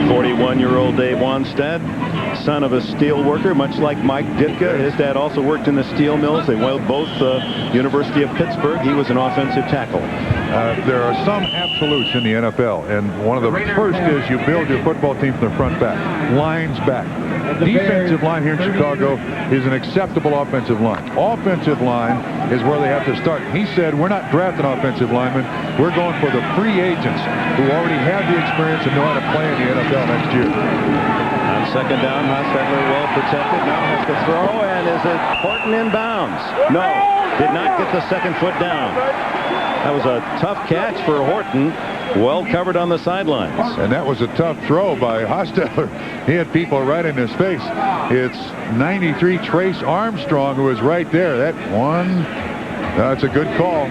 41-year-old Dave Wanstead, son of a steel worker, much like Mike Ditka. His dad also worked in the steel mills. They went both University of Pittsburgh. He was an offensive tackle. There are some absolutes in the NFL, and one of the first is you build your football team from the front back. Lines back. Defensive line here in Chicago is an acceptable offensive line. Offensive line is where they have to start. He said, we're not drafting offensive linemen. We're going for the free agents who already have the experience and know how to play in the NFL next year. On second down, Hostetler well protected. Now has to throw, and is it Horton in bounds? No, did not get the second foot down. That was a tough catch for Horton. Well covered on the sidelines. And that was a tough throw by Hostetler. He had people right in his face. It's 93 Trace Armstrong who was right there. That one, that's a good call.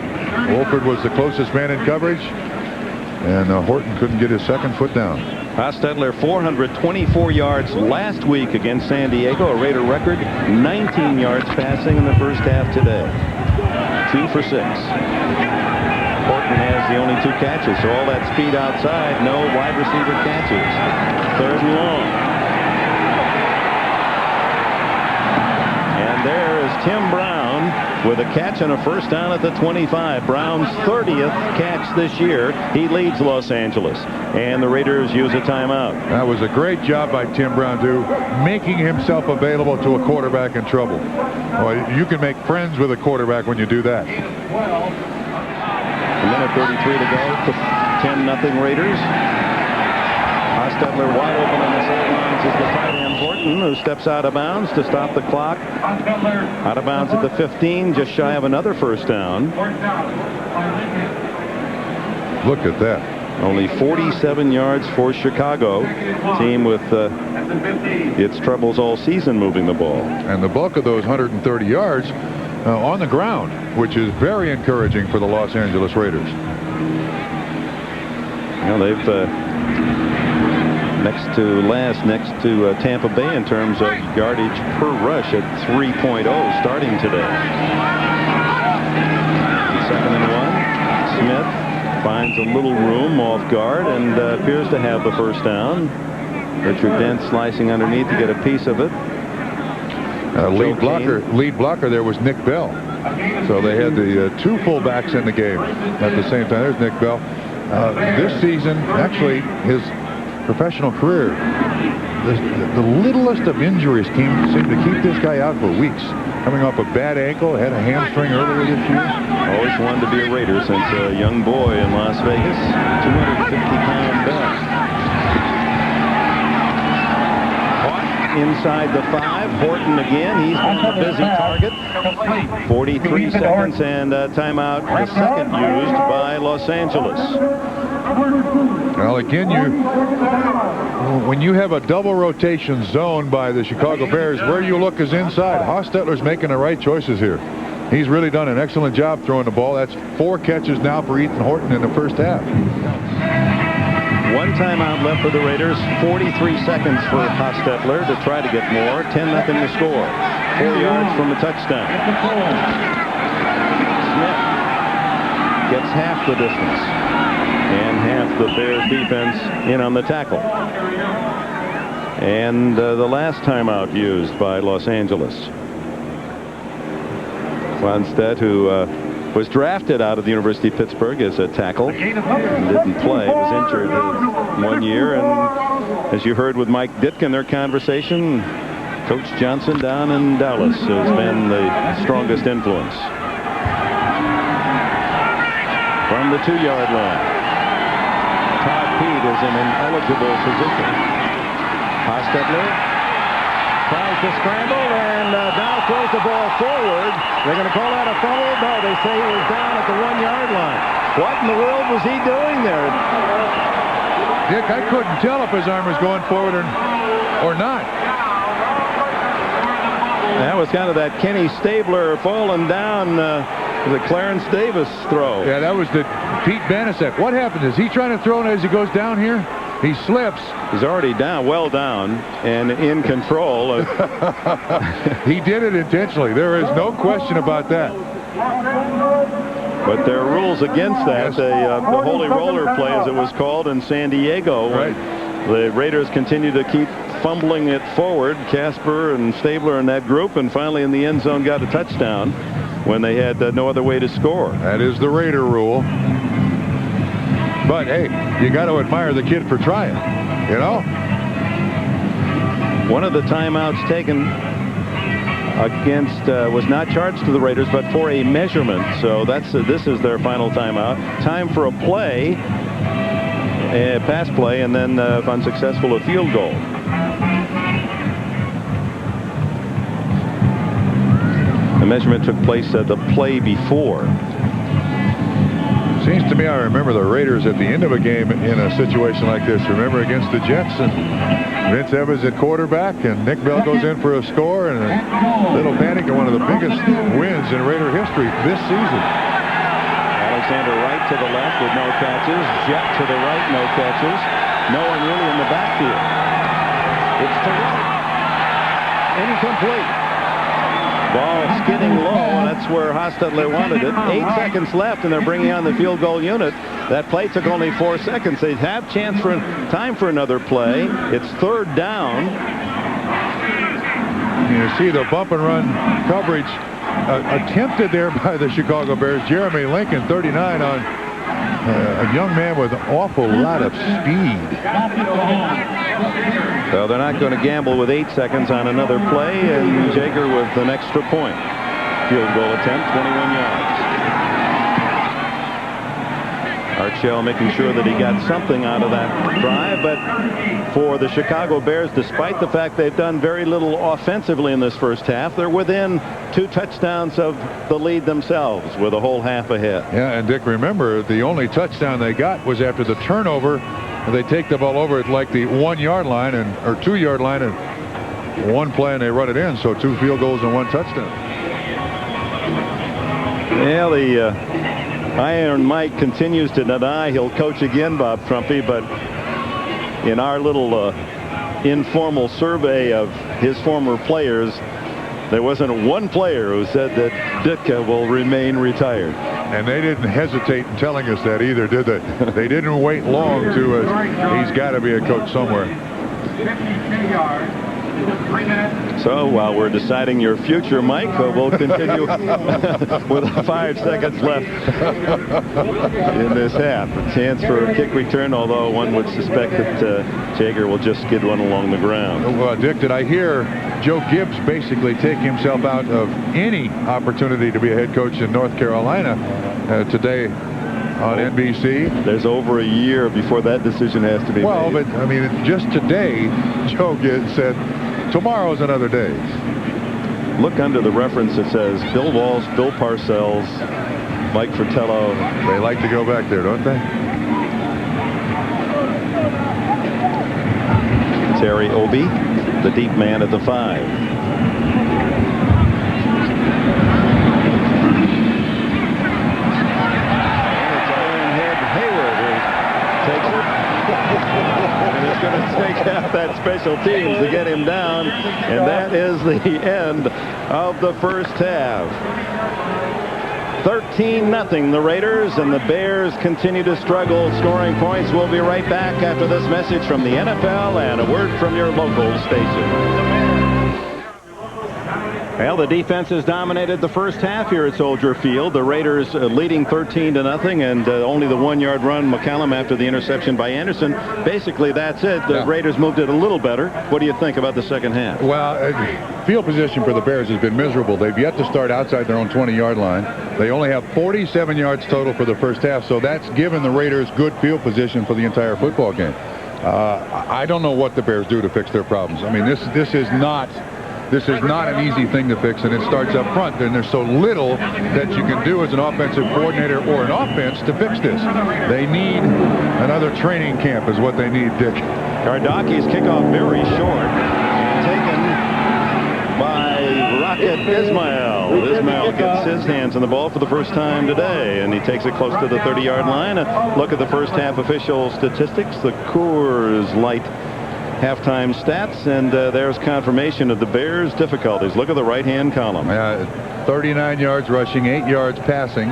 Wolford was the closest man in coverage, and Horton couldn't get his second foot down. Hostetler 424 yards last week against San Diego, a Raider record. 19 yards passing in the first half today. 2 for 6. Horton has the only 2 catches, so all that speed outside, no wide receiver catches. 3rd and long. And there is Tim Brown with a catch and a first down at the 25. Brown's 30th catch this year. He leads Los Angeles, and the Raiders use a timeout. That was a great job by Tim Brown, too, making himself available to a quarterback in trouble. Well, you can make friends with a quarterback when you do that. 1:33 to go. 10-0 Raiders. Hostetler wide open on the sidelines is the tight end Horton, who steps out of bounds to stop the clock. Out of bounds at the 15, just shy of another first down. Look at that. Only 47 yards for Chicago. Team with its troubles all season moving the ball. And the bulk of those 130 yards on the ground, which is very encouraging for the Los Angeles Raiders. Well, they've next to Tampa Bay in terms of yardage per rush at 3.0 starting today. 2nd and 1. Smith finds a little room off guard and appears to have the first down. Richard Dent slicing underneath to get a piece of it. Lead blocker there was Nick Bell. So they had the 2 fullbacks in the game at the same time. There's Nick Bell. This season, actually, his professional career, the littlest of injuries seemed to keep this guy out for weeks. Coming off a bad ankle, had a hamstring earlier this year. Always wanted to be a Raider since a young boy in Las Vegas. 250-pound Bell. Inside the 5, Horton again. He's been a busy target. 43 seconds and timeout, the second used by Los Angeles. Well, again, when you have a double rotation zone by the Chicago Bears, where you look is inside. Hostetler's making the right choices here. He's really done an excellent job throwing the ball. That's 4 catches now for Ethan Horton in the first half. 1 timeout left for the Raiders. 43 seconds for Hostetler to try to get more. 10-0 to score. 4 yards from the touchdown. Smith gets half the distance. And half the Bears defense in on the tackle. And the last timeout used by Los Angeles. Fonstedt, who was drafted out of the University of Pittsburgh as a tackle and didn't play, was injured 1 year, and as you heard with Mike Ditkin, their conversation, Coach Johnson down in Dallas has been the strongest influence. From the 2-yard line, Todd Pete is in an eligible position. Hostetler tries to scramble, and Dow throws the ball forward. They're going to call that a fumble? No, they say he was down at the 1-yard line. What in the world was he doing there? Dick, I couldn't tell if his arm was going forward or not. That was kind of that Kenny Stabler falling down the Clarence Davis throw. Yeah, that was the Pete Banasek. What happened? Is he trying to throw it as he goes down here? He slips. He's already down, well down, and in control. He did it intentionally. There is no question about that. But there are rules against that. Yes. The holy roller play, as it was called in San Diego. Right. The Raiders continue to keep fumbling it forward. Casper and Stabler in that group, and finally in the end zone got a touchdown when they had no other way to score. That is the Raider rule. But, hey, you got to admire the kid for trying, you know? One of the timeouts taken against was not charged to the Raiders, but for a measurement. So this is their final timeout. Time for a play, a pass play, and then if unsuccessful, a field goal. The measurement took place at the play before. Seems to me I remember the Raiders at the end of a game in a situation like this. Remember against the Jets, and Vince Evans at quarterback, and Nick Bell goes in for a score, and a little panic, and one of the biggest wins in Raider history this season. Alexander Wright to the left with no catches. Jet to the right, no catches. No one really in the backfield. It's to right. Incomplete. Ball skidding low, and that's where Hostetler wanted it. 8 seconds left, and they're bringing on the field goal unit. That play took only 4 seconds. They have time for another play. It's third down. You see the bump and run coverage attempted there by the Chicago Bears. Jeremy Lincoln, 39, on a young man with an awful lot of speed. So they're not going to gamble with 8 seconds on another play, and Jaeger with an extra point. Field goal attempt, 21 yards. Archell making sure that he got something out of that drive, but for the Chicago Bears, despite the fact they've done very little offensively in this first half, they're within 2 touchdowns of the lead themselves with a whole half ahead. Yeah, and Dick, remember, the only touchdown they got was after the turnover. They take the ball over at like the 1 yard line or 2 yard line, and one play and they run it in. So 2 field goals and 1 touchdown. Yeah, the Iron Mike continues to deny he'll coach again, Bob Trumpy, but in our little informal survey of his former players, there wasn't one player who said that Ditka will remain retired. And they didn't hesitate in telling us that either, did they? They didn't wait long to, he's got to be a coach somewhere. 52 yards. 3 minutes. So while we're deciding your future, Mike, we'll continue with 5 seconds left in this half. A chance for a kick return, although one would suspect that Jaeger will just skid one along the ground. Well, Dick, did I hear Joe Gibbs basically take himself out of any opportunity to be a head coach in North Carolina today on NBC? There's over a year before that decision has to be made. Well, but I mean, just today, Joe Gibbs said, tomorrow's another day. Look under the reference. It says Bill Walsh, Bill Parcells, Mike Fratello. They like to go back there, don't they? Terry Obie, the deep man at the 5. Going to take out that special teams to get him down, and that is the end of the first half. 13-0 the Raiders, and the Bears continue to struggle scoring points. We'll be right back after this message from the NFL and a word from your local station. Well, the defense has dominated the first half here at Soldier Field. The Raiders leading 13-0, and only the 1 yard run McCallum after the interception by Anderson. Basically, that's it. The Raiders moved it a little better. What do you think about the second half? Well, field position for the Bears has been miserable. They've yet to start outside their own 20-yard line. They only have 47 yards total for the first half, so that's given the Raiders good field position for the entire football game. I don't know what the Bears do to fix their problems. I mean, this is not an easy thing to fix, and it starts up front. And there's so little that you can do as an offensive coordinator or an offense to fix this. They need another training camp is what they need, Dick. Gardaki's kickoff very short. Taken by Rocket Ismail. Ismail gets his hands on the ball for the first time today, and he takes it close to the 30-yard line. Look at the first half official statistics. The Coors Light halftime stats, and there's confirmation of the Bears' difficulties. Look at the right-hand column. 39 yards rushing, 8 yards passing.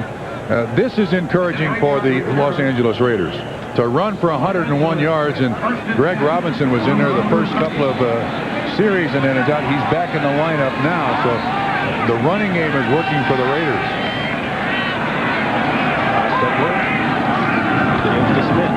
This is encouraging for the Los Angeles Raiders to run for 101 yards, and Greg Robinson was in there the first couple of series, and then he's back in the lineup now, so the running game is working for the Raiders. Hostetler. Gives to Smith.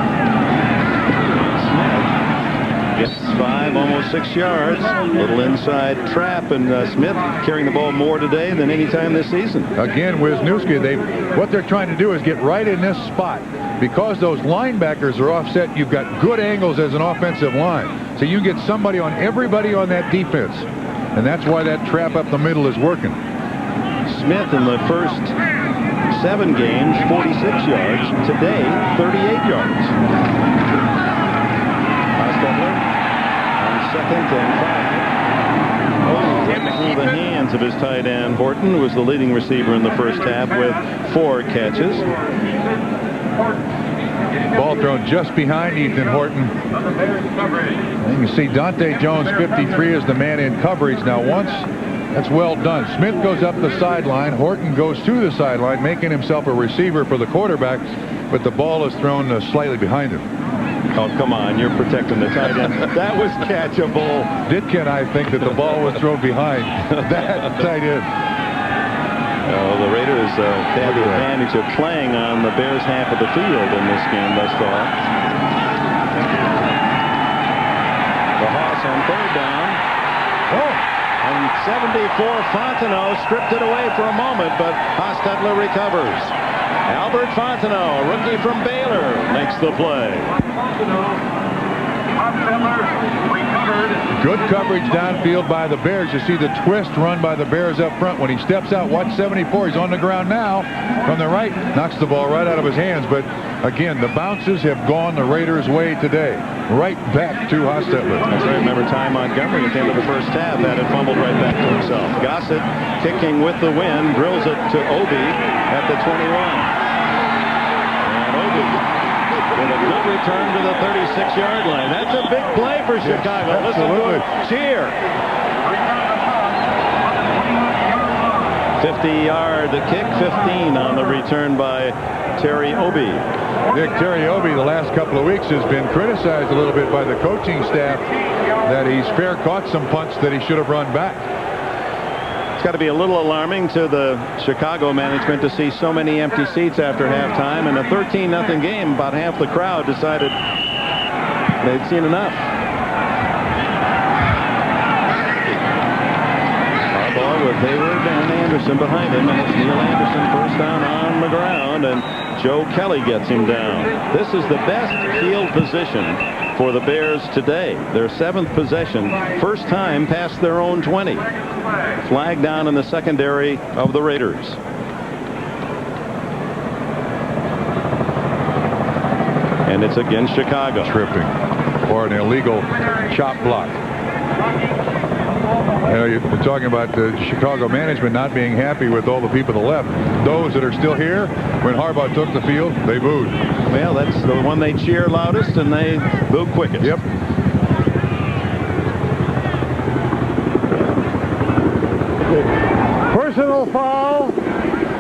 Gets 5, almost 6 yards. Little inside trap, and Smith carrying the ball more today than any time this season. Again, Wisniewski, what they're trying to do is get right in this spot. Because those linebackers are offset, you've got good angles as an offensive line. So you get somebody on everybody on that defense. And that's why that trap up the middle is working. Smith in the first 7 games, 46 yards. Today, 38 yards. Hostetler on 2nd and 5. Through the hands of his tight end, Horton, who was the leading receiver in the first half with 4 catches. Ball thrown just behind Ethan Horton. And you see Dante Jones, 53, is the man in coverage. Now once that's well done, Smith goes up the sideline. Horton goes to the sideline, making himself a receiver for the quarterback, but the ball is thrown slightly behind him. Oh, come on, you're protecting the tight end. That was catchable. Ditkin, I think that the ball was thrown behind that tight end. The Raiders had the advantage of playing on the Bears' half of the field in this game thus far. The Hoss on 3rd down. And 74, Fontenot stripped it away for a moment, but Hostetler recovers. Albert Fontenot, a rookie from Baylor, makes the play. Good coverage downfield by the Bears. You see the twist run by the Bears up front. When he steps out, watch 74. He's on the ground now. From the right, knocks the ball right out of his hands. But again, the bounces have gone the Raiders' way today. Right back to Hostetler. That's right. Remember, Ty Montgomery at the end of the first half had it fumbled right back to himself. Gossett kicking with the wind, drills it to Obi at the 21. And Obi with a good return to the 36-yard line. That's a big play for Chicago. Yes, listen to it. Cheer. 50-yard kick, 15 on the return by Terry Obi. Terry Obi, the last couple of weeks, has been criticized a little bit by the coaching staff that he's fair caught some punts that he should have run back. It's got to be a little alarming to the Chicago management to see so many empty seats after halftime. In a 13-0 game, about half the crowd decided they'd seen enough. Harbaugh with Hayward and Anderson behind him, and it's Neil Anderson first down on the ground, and Joe Kelly gets him down. This is the best field position for the Bears today. Their 7th possession, first time past their own 20. Flag down in the secondary of the Raiders. And it's against Chicago. Tripping or an illegal chop block. You know, you're talking about the Chicago management not being happy with all the people that left. Those that are still here, when Harbaugh took the field, they booed. Well, that's the one they cheer loudest and they boo quickest. Yep. Personal foul.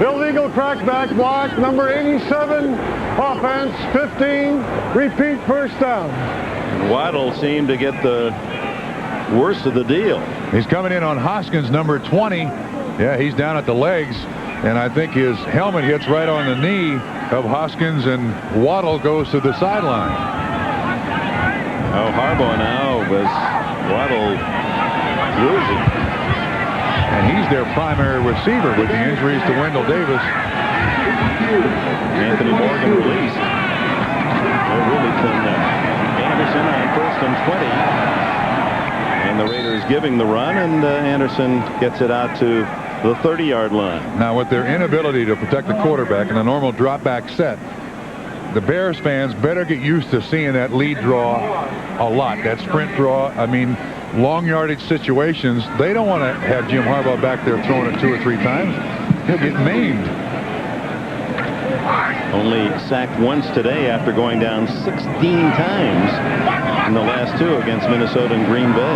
Illegal crackback block. Number 87. Offense 15. Repeat first down. And Waddle seemed to get the worst of the deal. He's coming in on Hoskins, number 20. Yeah, he's down at the legs, and I think his helmet hits right on the knee of Hoskins, and Waddle goes to the sideline. Oh, Harbaugh now was Waddle losing. And he's their primary receiver with the injuries to Wendell Davis. Anthony Morgan released. They're really thin there. Anderson on 1st and 20. And the Raiders giving the run, and Anderson gets it out to the 30-yard line. Now, with their inability to protect the quarterback in a normal drop-back set, the Bears fans better get used to seeing that lead draw a lot. That sprint draw, I mean, long yardage situations. They don't want to have Jim Harbaugh back there throwing it 2 or 3 times. He'll get maimed. Only sacked once today after going down 16 times in the last 2 against Minnesota and Green Bay.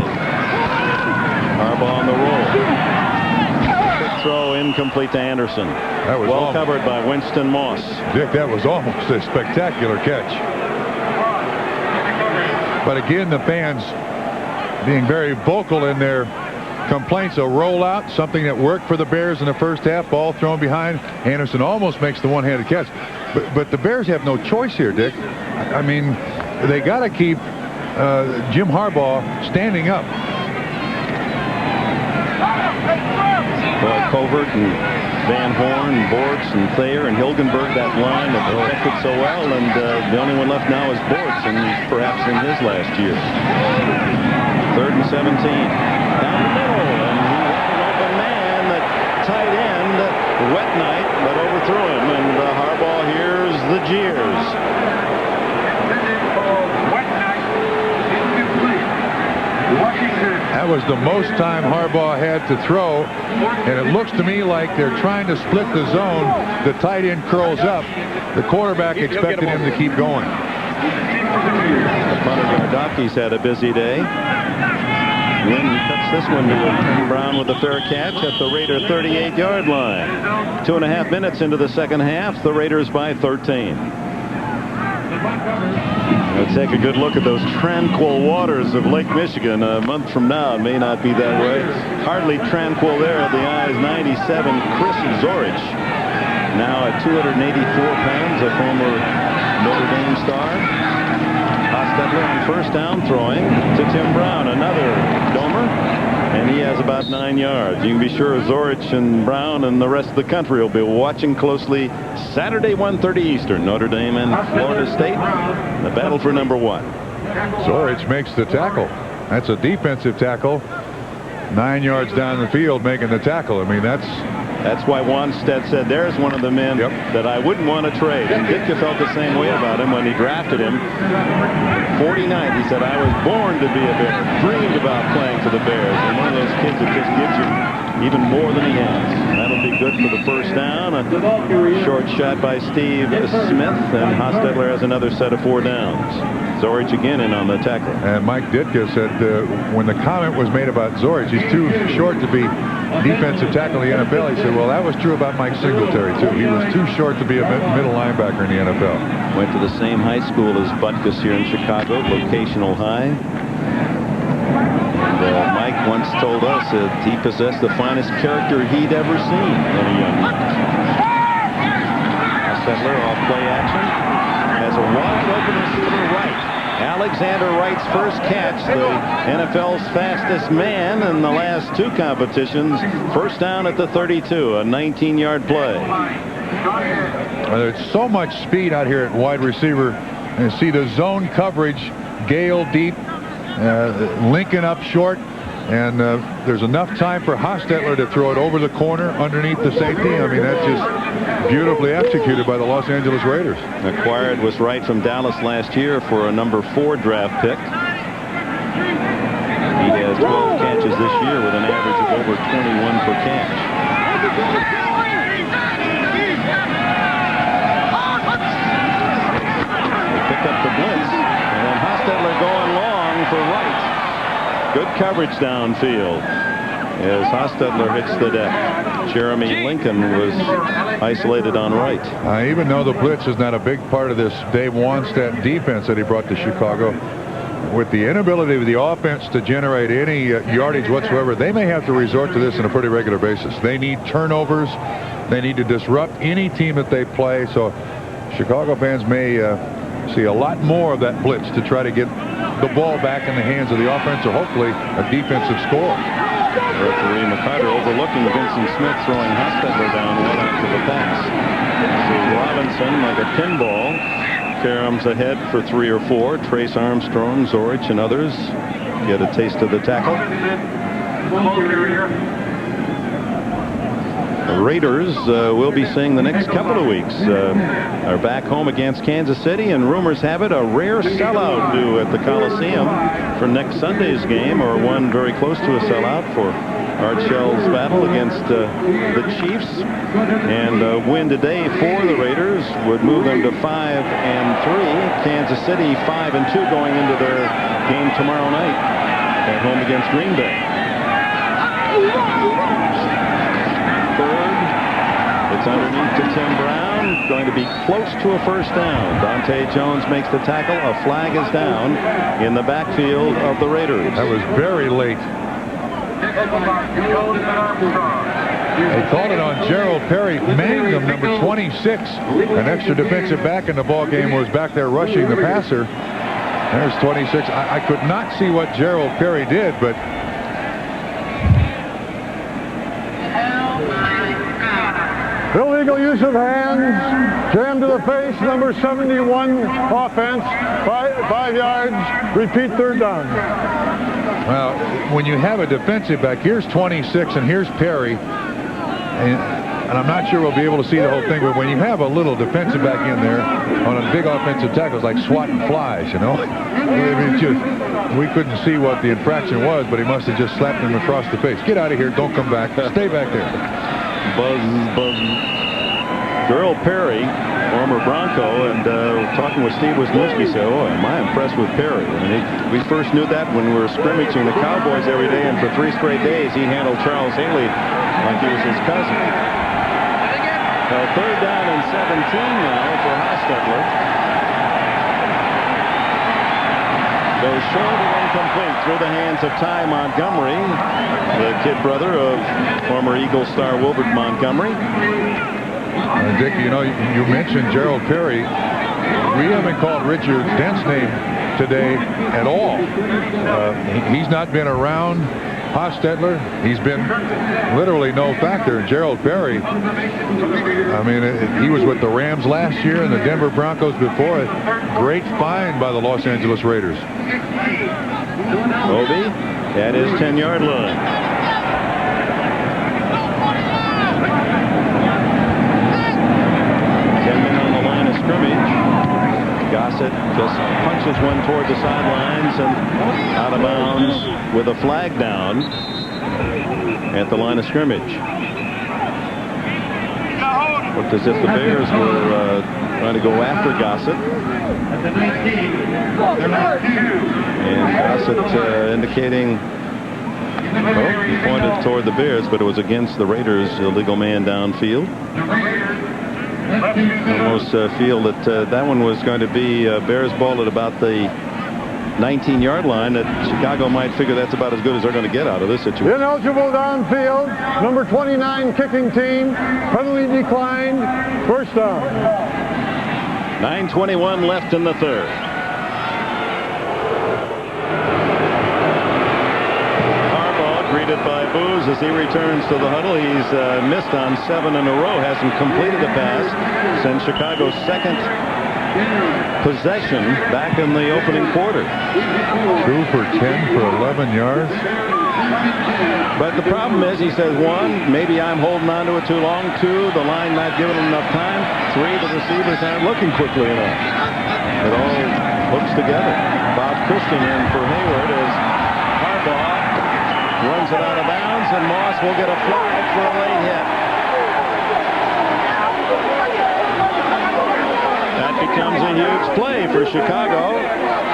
Harbaugh on the roll. Quick throw incomplete to Anderson. That was well covered by Winston Moss. Dick, that was almost a spectacular catch. But again, the fans being very vocal in their complaints, a rollout, something that worked for the Bears in the first half. Ball thrown behind. Anderson almost makes the one-handed catch. But the Bears have no choice here, Dick. I mean, they got to keep Jim Harbaugh standing up. Boy, Covert and Van Horn, and Bortz and Thayer and Hilgenberg, that line that protected so well, and the only one left now is Bortz, and he's perhaps in his last year. 3rd and 17. Down the middle, and he had an open man, the tight end, Wet Knight, but overthrew him, and Harbaugh hears the jeers. That was the most time Harbaugh had to throw, and it looks to me like they're trying to split the zone. The tight end curls up. The quarterback expected him to keep going. The punter Yardakis had a busy day. Wynn cuts this one to Tim Brown with a fair catch at the Raider 38-yard line. 2.5 minutes into the second half, the Raiders by 13. Let's take a good look at those tranquil waters of Lake Michigan. A month from now, it may not be that way. Hardly tranquil there at the eyes. 97, Chris Zorich. Now at 284 pounds, a former Notre Dame star. Hostetler on first down, throwing to Tim Brown, another Domer, and he has about 9 yards. You can be sure Zorich and Brown and the rest of the country will be watching closely Saturday, 1:30 Eastern, Notre Dame and Florida State, the battle for number 1. Zorich makes the tackle. That's a defensive tackle. 9 yards down the field making the tackle. I mean, that's why Wanstead said there's one of the men that I wouldn't want to trade. And Ditka felt the same way about him when he drafted him. 49, he said, I was born to be a Bear, dreamed about playing for the Bears. And one of those kids that just gives you even more than he has. That'll be good for the first down. A short shot by Steve Smith, and Hostetler has another set of 4 downs. Zorich again in on the tackle. And Mike Ditka said when the comment was made about Zorich, he's too short to be defensive tackle in the NFL. He said, well, that was true about Mike Singletary, too. He was too short to be a middle linebacker in the NFL. Went to the same high school as Butkus here in Chicago, vocational high. And Mike once told us that he possessed the finest character he'd ever seen in a young man. Hostetler off play action. Has a wide open receiver right. Alexander Wright's first catch, the NFL's fastest man in the last 2 competitions. First down at the 32, a 19-yard play. There's so much speed out here at wide receiver. And see the zone coverage, Gale deep, Lincoln up short, and there's enough time for Hostetler to throw it over the corner underneath the safety. I mean, that's just beautifully executed by the Los Angeles Raiders. Acquired was right from Dallas last year for a number 4 draft pick. He has 12 catches this year with an average of over 21 per catch. They pick up the blitz, and Hostetler going long for Wright. Good coverage downfield as Hostetler hits the deck. Jeremy Lincoln was isolated on Wright. Even though the blitz is not a big part of this Dave Wanstead defense that he brought to Chicago, with the inability of the offense to generate any yardage whatsoever, they may have to resort to this on a pretty regular basis. They need turnovers. They need to disrupt any team that they play. So Chicago fans may see a lot more of that blitz to try to get the ball back in the hands of the offense, or hopefully a defensive score. Referee McCarter overlooking Vincent Smith, throwing Hostetler down one after the pass. So Robinson, like a pinball, caroms ahead for 3 or 4. Trace Armstrong, Zorich, and others get a taste of the tackle. The Raiders will be seeing the next couple of weeks. Are back home against Kansas City, and rumors have it a rare sellout due at the Coliseum for next Sunday's game, or one very close to a sellout for Art Shell's battle against the Chiefs. And a win today for the Raiders would move them to 5-3. Kansas City 5-2 going into their game tomorrow night at home against Green Bay. It's underneath to Tim Brown, going to be close to a first down. Dante Jones makes the tackle. A flag is down in the backfield of the Raiders. That was very late. They called it on Gerald Perry. Mangum, number 26, an extra defensive back in the ball game, was back there rushing the passer. There's 26. I could not see what Gerald Perry did, but illegal use of hands, jam to the face, number 71 offense, 5 yards, repeat third down. well, when you have a defensive back, here's 26 and here's Perry, and I'm not sure we'll be able to see the whole thing, but when you have a little defensive back in there on a big offensive tackle, it's like swatting flies, you know. I mean, we couldn't see what the infraction was, but he must have just slapped him across the face. Get out of here, don't come back, stay back there. Buzz. Gerald Perry, former Bronco, and talking with Steve Wisniewski, said, "Oh, am I impressed with Perry?" I mean, we first knew that when we were scrimmaging the Cowboys every day, and for 3 straight days he handled Charles Haley like he was his cousin. Well, third down and 17 now for Hostetler. Goes short and incomplete through the hands of Ty Montgomery, the kid brother of former Eagle star Wilbert Montgomery. Dick, you know, you mentioned Gerald Perry. We haven't called Richard Dent's name today at all. He's not been around. Hostetler, he's been literally no factor. Gerald Perry, I mean, he was with the Rams last year and the Denver Broncos before it. Great find by the Los Angeles Raiders. Obi at his 10-yard line. Gossett just punches one toward the sidelines and out of bounds with a flag down at the line of scrimmage. Looked as if the Bears were trying to go after Gossett. And Gossett indicating, oh, he pointed toward the Bears, but it was against the Raiders' illegal man downfield. Almost feel that that one was going to be Bears ball at about the 19-yard line, that Chicago might figure that's about as good as they're going to get out of this situation. Ineligible downfield, number 29 kicking team, penalty declined, first down. 9:21 left in the third. Greeted by boos as he returns to the huddle. He's missed on 7 in a row, hasn't completed a pass since Chicago's second possession back in the opening quarter. 2 for 10 for 11 yards. But the problem is, he says, 1, maybe I'm holding on to it too long. 2, the line not giving him enough time. 3, the receivers aren't looking quickly enough. It all hooks together. Bob Christian in for Hayward as Harbaugh runs it out of bounds, and Moss will get a flag for a late hit. That becomes a huge play for Chicago.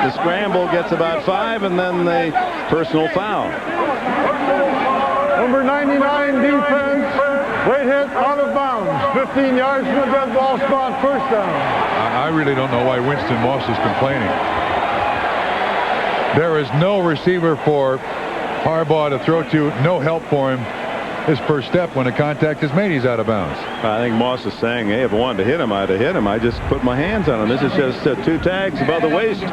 The scramble gets about 5, and then the personal foul. Number 99 defense, late hit, out of bounds, 15 yards from the dead ball spot, first down. I really don't know why Winston Moss is complaining. There is no receiver for Harbaugh to throw to, no help for him. His first step when the contact is made, he's out of bounds. I think Moss is saying, hey, if I wanted to hit him, I'd have hit him. I just put my hands on him. This is just 2 tags above the waist.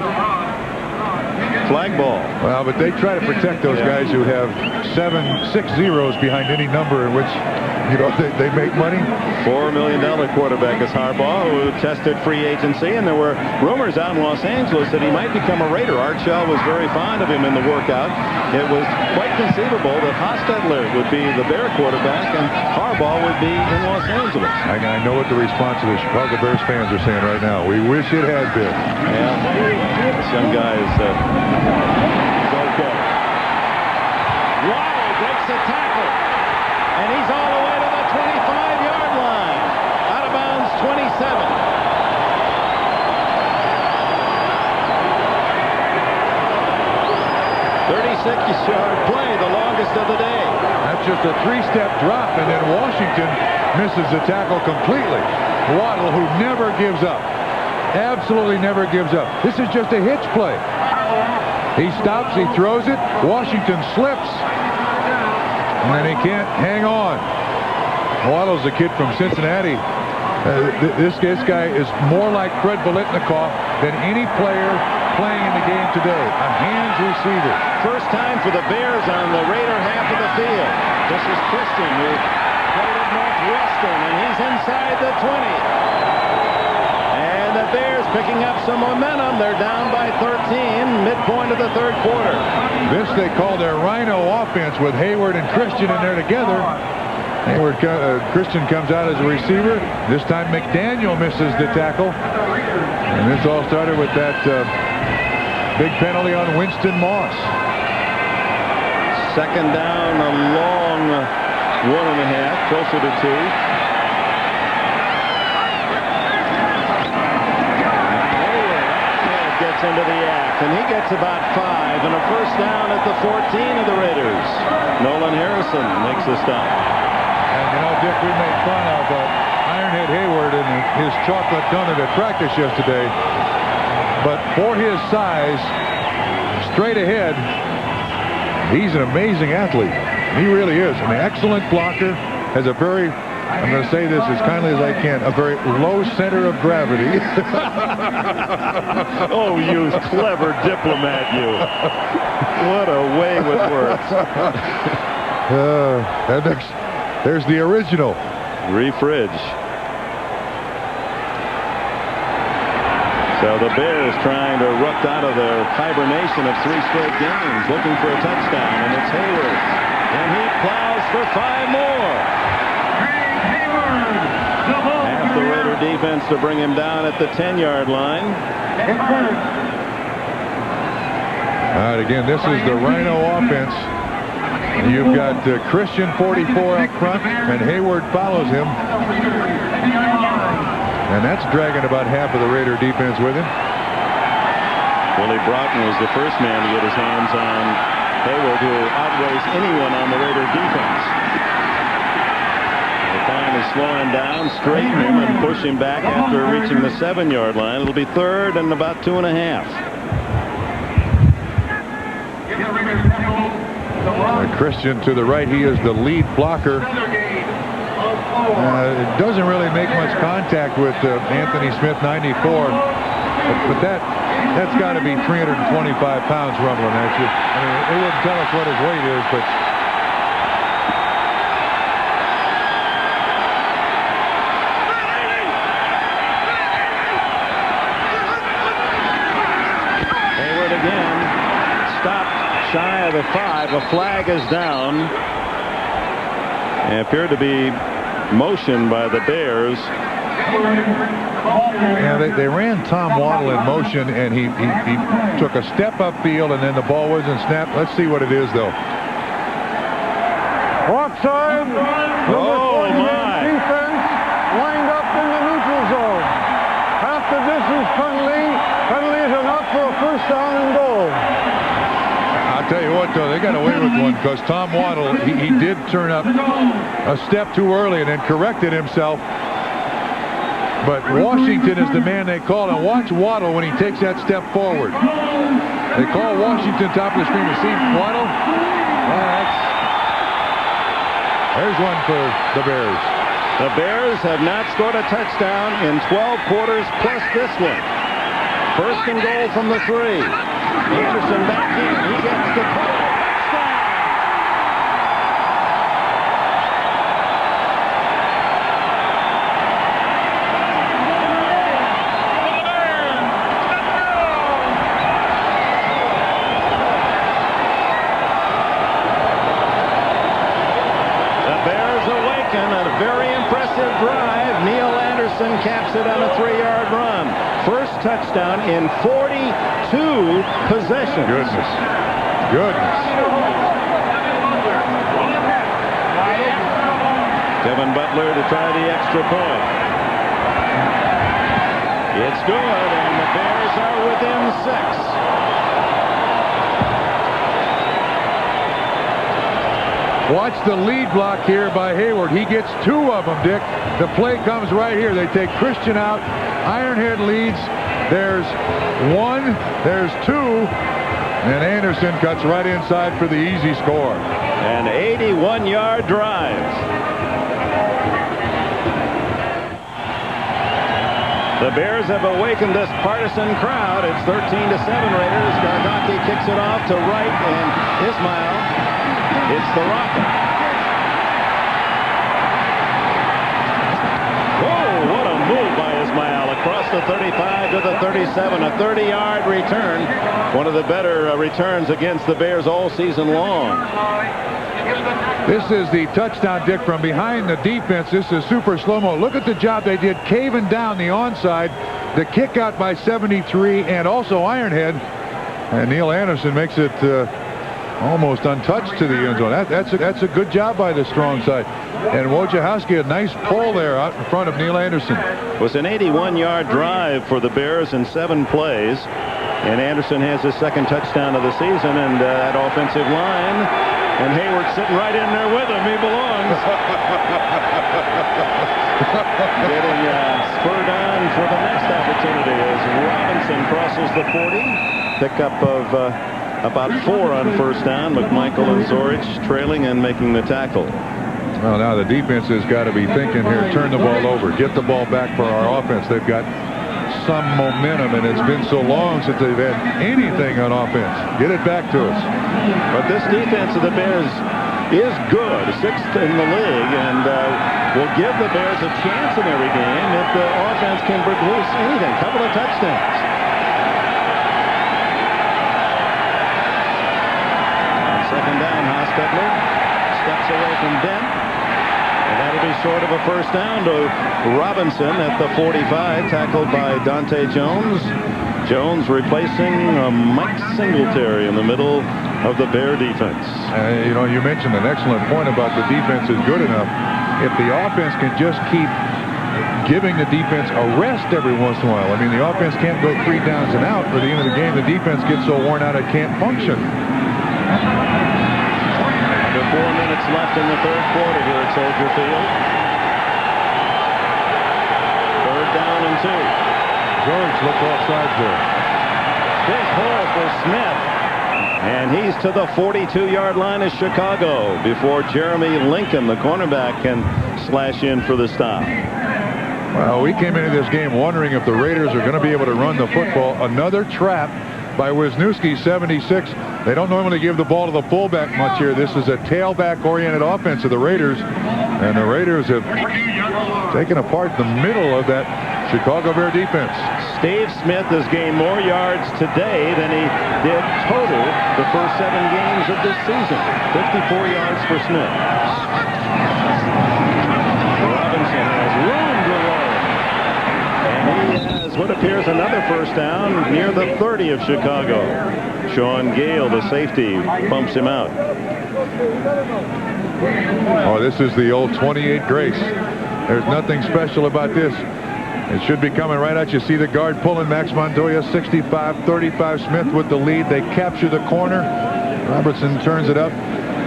Flag ball. Well, but they try to protect those guys who have 6 zeros behind any number in which, you know, they make money. $4 million quarterback is Harbaugh, who tested free agency, and there were rumors out in Los Angeles that he might become a Raider. Art Shell was very fond of him in the workout. It was quite conceivable that Hostetler would be the Bear quarterback and Harbaugh would be in Los Angeles. I know what the response of the Chicago Bears fans are saying right now. We wish it had been. Yeah, some guys okay. Waddle breaks the tackle, and he's all the way to the 25-yard line. Out of bounds, 27. 36-yard play, the longest of the day. That's just a 3-step drop, and then Washington misses the tackle completely. Waddle, who never gives up. Absolutely never gives up. This is just a hitch play. He stops, he throws it. Washington slips. And then he can't hang on. Waddle's a kid from Cincinnati. This guy is more like Fred Biletnikoff than any player playing in the game today. A hands receiver. First time for the Bears on the Raider half of the field. This is Christian, who played at Northwestern, and he's inside the 20. And the Bears picking up some momentum. They're down by 13, midpoint of the third quarter. This they call their Rhino offense with Hayward and Christian in there together. Christian comes out as a receiver. This time McDaniel misses the tackle. And this all started with that big penalty on Winston Moss. Second down, a long 1.5, closer to 2. Hayward gets into the act, and he gets about 5, and a first down at the 14 of the Raiders. Nolan Harrison makes the stop. And you know, Dick, we made fun of Ironhead Hayward and his chocolate donut at practice yesterday. But for his size, straight ahead, he's an amazing athlete. He really is. An excellent blocker. Has a very, I'm going to say this as kindly as I can, a very low center of gravity. Oh, you clever diplomat, you. What a way with words. And there's the original. Refridge. So the Bears trying to erupt out of their hibernation of 3 straight games, looking for a touchdown, and it's Hayward. And he plows for 5 more. Half the Raider defense to bring him down at the 10-yard line. All right, again, this is the Rhino offense. You've got Christian 44 up front, and Hayward follows him. And that's dragging about half of the Raider defense with him. Willie Broughton was the first man to get his hands on Hayward, who outweighs anyone on the Raider defense. They finally slow him down, straighten him, and push him back after reaching the 7-yard line. It'll be third and about 2.5. Christian to the right. He is the lead blocker. It doesn't really make much contact with Anthony Smith, 94. But that's got to be 325 pounds rumbling at you. I mean, it wouldn't tell us what his weight is, but Hayward again stopped shy of the 5. A flag is down. And appeared to be motion by the Bears. yeah, they ran Tom Waddle in motion, and he took a step upfield, and then the ball wasn't snapped. Let's see what it is, though. Offside. Oh, my. Defense lined up in the neutral zone. Half the distance penalty. Penalty is enough for a first down and goal. I'll tell you what, though, they got away with one because Tom Waddle, he did turn up a step too early and then corrected himself. But Washington is the man they call, and watch Waddle when he takes that step forward. They call Washington top of the screen to see Waddle. There's one for the Bears. The Bears have not scored a touchdown in 12 quarters plus this one. First and goal from the 3. Anderson back in. He gets the touchdown. The Bears awaken. A very impressive drive. Neil Anderson caps it on a 3-yard run. First touchdown in 42 possessions. Goodness. Kevin Butler to try the extra point. It's good, and the Bears are within 6. Watch the lead block here by Hayward. He gets 2 of them, Dick. The play comes right here. They take Christian out. Ironhead leads. There's 1. There's 2. And Anderson cuts right inside for the easy score. An 81-yard drive. The Bears have awakened this partisan crowd. It's 13-7 Raiders. Gardocki kicks it off to Wright, and Ismail hits the rocket. Whoa, what a move by Ismail across the 35 to the 37. A 30-yard return. One of the better returns against the Bears all season long. This is the touchdown, Dick, from behind the defense. This is super slow-mo. Look at the job they did caving down the onside. The kick out by 73 and also Ironhead. And Neil Anderson makes it almost untouched to the end zone. That's a good job by the strong side. And Wojciechowski, a nice pull there out in front of Neil Anderson. It was an 81-yard drive for the Bears in 7 plays. And Anderson has his second touchdown of the season. And that offensive line, and Hayward's sitting right in there with him. He belongs. Getting spurred on for the next opportunity as Robinson crosses the 40. Pickup of about 4 on first down. McMichael and Zorich trailing and making the tackle. Well, now the defense has got to be thinking here, turn the ball over, get the ball back for our offense. They've got some momentum, and it's been so long since they've had anything on offense. Get it back to us. But this defense of the Bears is good, 6th in the league, and will give the Bears a chance in every game if the offense can produce anything. Couple of touchdowns. On second down, Hostetler steps away from Dent. And that'll be short of a first down to Robinson at the 45, tackled by Dante Jones. Jones replacing Mike Singletary in the middle of the Bear defense. You know, you mentioned an excellent point about the defense is good enough. If the offense can just keep giving the defense a rest every once in a while. I mean, the offense can't go 3 downs and out. For the end of the game, the defense gets so worn out it can't function. 4 minutes left in the third quarter here at Soldier Field. Third down and 2. George looked offside there. Big hole for Smith. And he's to the 42-yard line of Chicago before Jeremy Lincoln, the cornerback, can slash in for the stop. Well, we came into this game wondering if the Raiders are going to be able to run the football. Another trap by Wisniewski, 76. They don't normally give the ball to the fullback much here. This is a tailback-oriented offense of the Raiders. And the Raiders have taken apart the middle of that Chicago Bear defense. Steve Smith has gained more yards today than he did total the first 7 games of this season. 54 yards for Smith. Robinson has room to roll. And he has what appears another first down near the 30 of Chicago. Sean Gale, the safety, bumps him out. Oh, this is the old 28 Grace. There's nothing special about this. It should be coming right at you. See the guard pulling. Max Montoya, 65-35. Smith with the lead. They capture the corner. Robertson turns it up.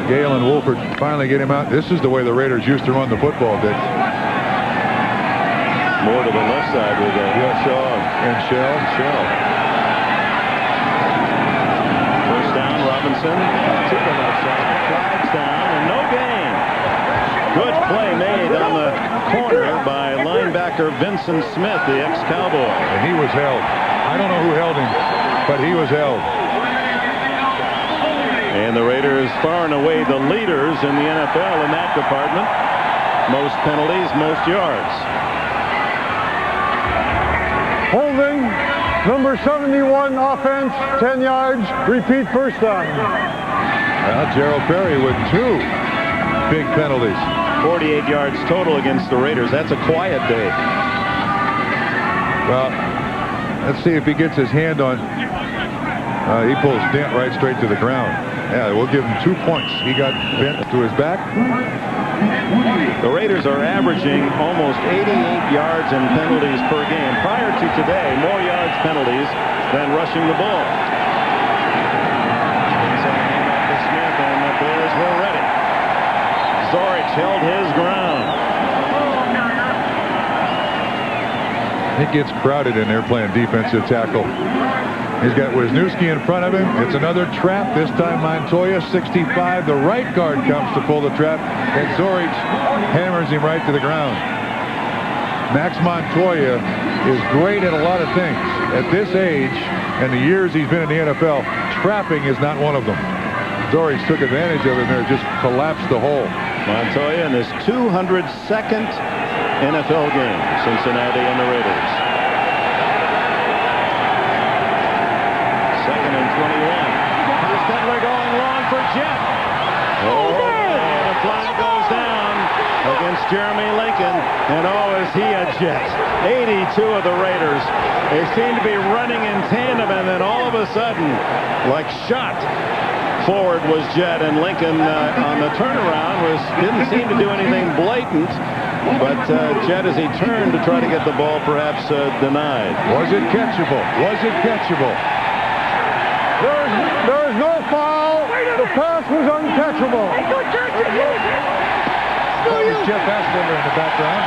Gale and Wolford finally get him out. This is the way the Raiders used to run the football, Dick. More to the left side with Shaw and Shell. First down, Robinson to the left side. Flags down and no gain. Good play made on the corner by linebacker Vincent Smith, the ex-Cowboy. And he was held. I don't know who held him, but he was held. And the Raiders far and away the leaders in the NFL in that department. Most penalties, most yards. Holding, number 71 offense, 10 yards, repeat first down. Well, Gerald Perry with 2 big penalties. 48 yards total against the Raiders. That's a quiet day. Well, let's see if he gets his hand on. He pulls Dent right straight to the ground. Yeah, we'll give him 2 points. He got bent to his back. The Raiders are averaging almost 88 yards in penalties per game. Prior to today, more yards penalties than rushing the ball. So hand off to Smith, and the Bears were ready. Zorich held his ground. It gets crowded in there playing defensive tackle. He's got Wisniewski in front of him. It's another trap. This time Montoya, 65. The right guard comes to pull the trap, and Zorich hammers him right to the ground. Max Montoya is great at a lot of things. At this age and the years he's been in the NFL, trapping is not one of them. Zorich took advantage of it there, just collapsed the hole. Montoya in his 202nd NFL game. Cincinnati and the Raiders. 2nd and 21. Hostetler going long for Jet. The flag goes down against Jeremy Lincoln. And oh, is he a Jet. 82 of the Raiders. They seem to be running in tandem, and then all of a sudden, like shot, forward was Jet, and Lincoln on the turnaround didn't seem to do anything blatant, but Jet, as he turned to try to get the ball, perhaps denied. Was it catchable? Was it catchable? There is no foul. The pass was uncatchable. That was Jeff Hostetler in the background.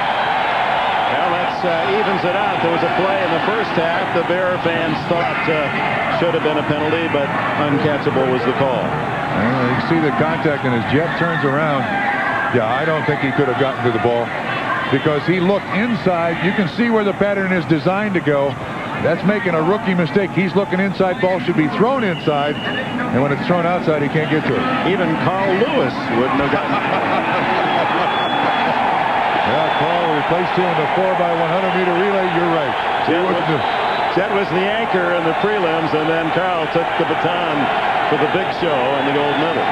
Well, that evens it out. There was a play in the first half the Bear fans thought should have been a penalty, but uncatchable was the call. You can see the contact, and as Jet turns around, yeah, I don't think he could have gotten to the ball because he looked inside. You can see where the pattern is designed to go. That's making a rookie mistake. He's looking inside. Ball should be thrown inside, and when it's thrown outside, he can't get to it. Even Carl Lewis wouldn't have gotten it. Yeah, Carl replaced him in the 4x100-meter relay. You're right. Jet was the anchor in the prelims, and then Carl took the baton for the big show and the gold medal.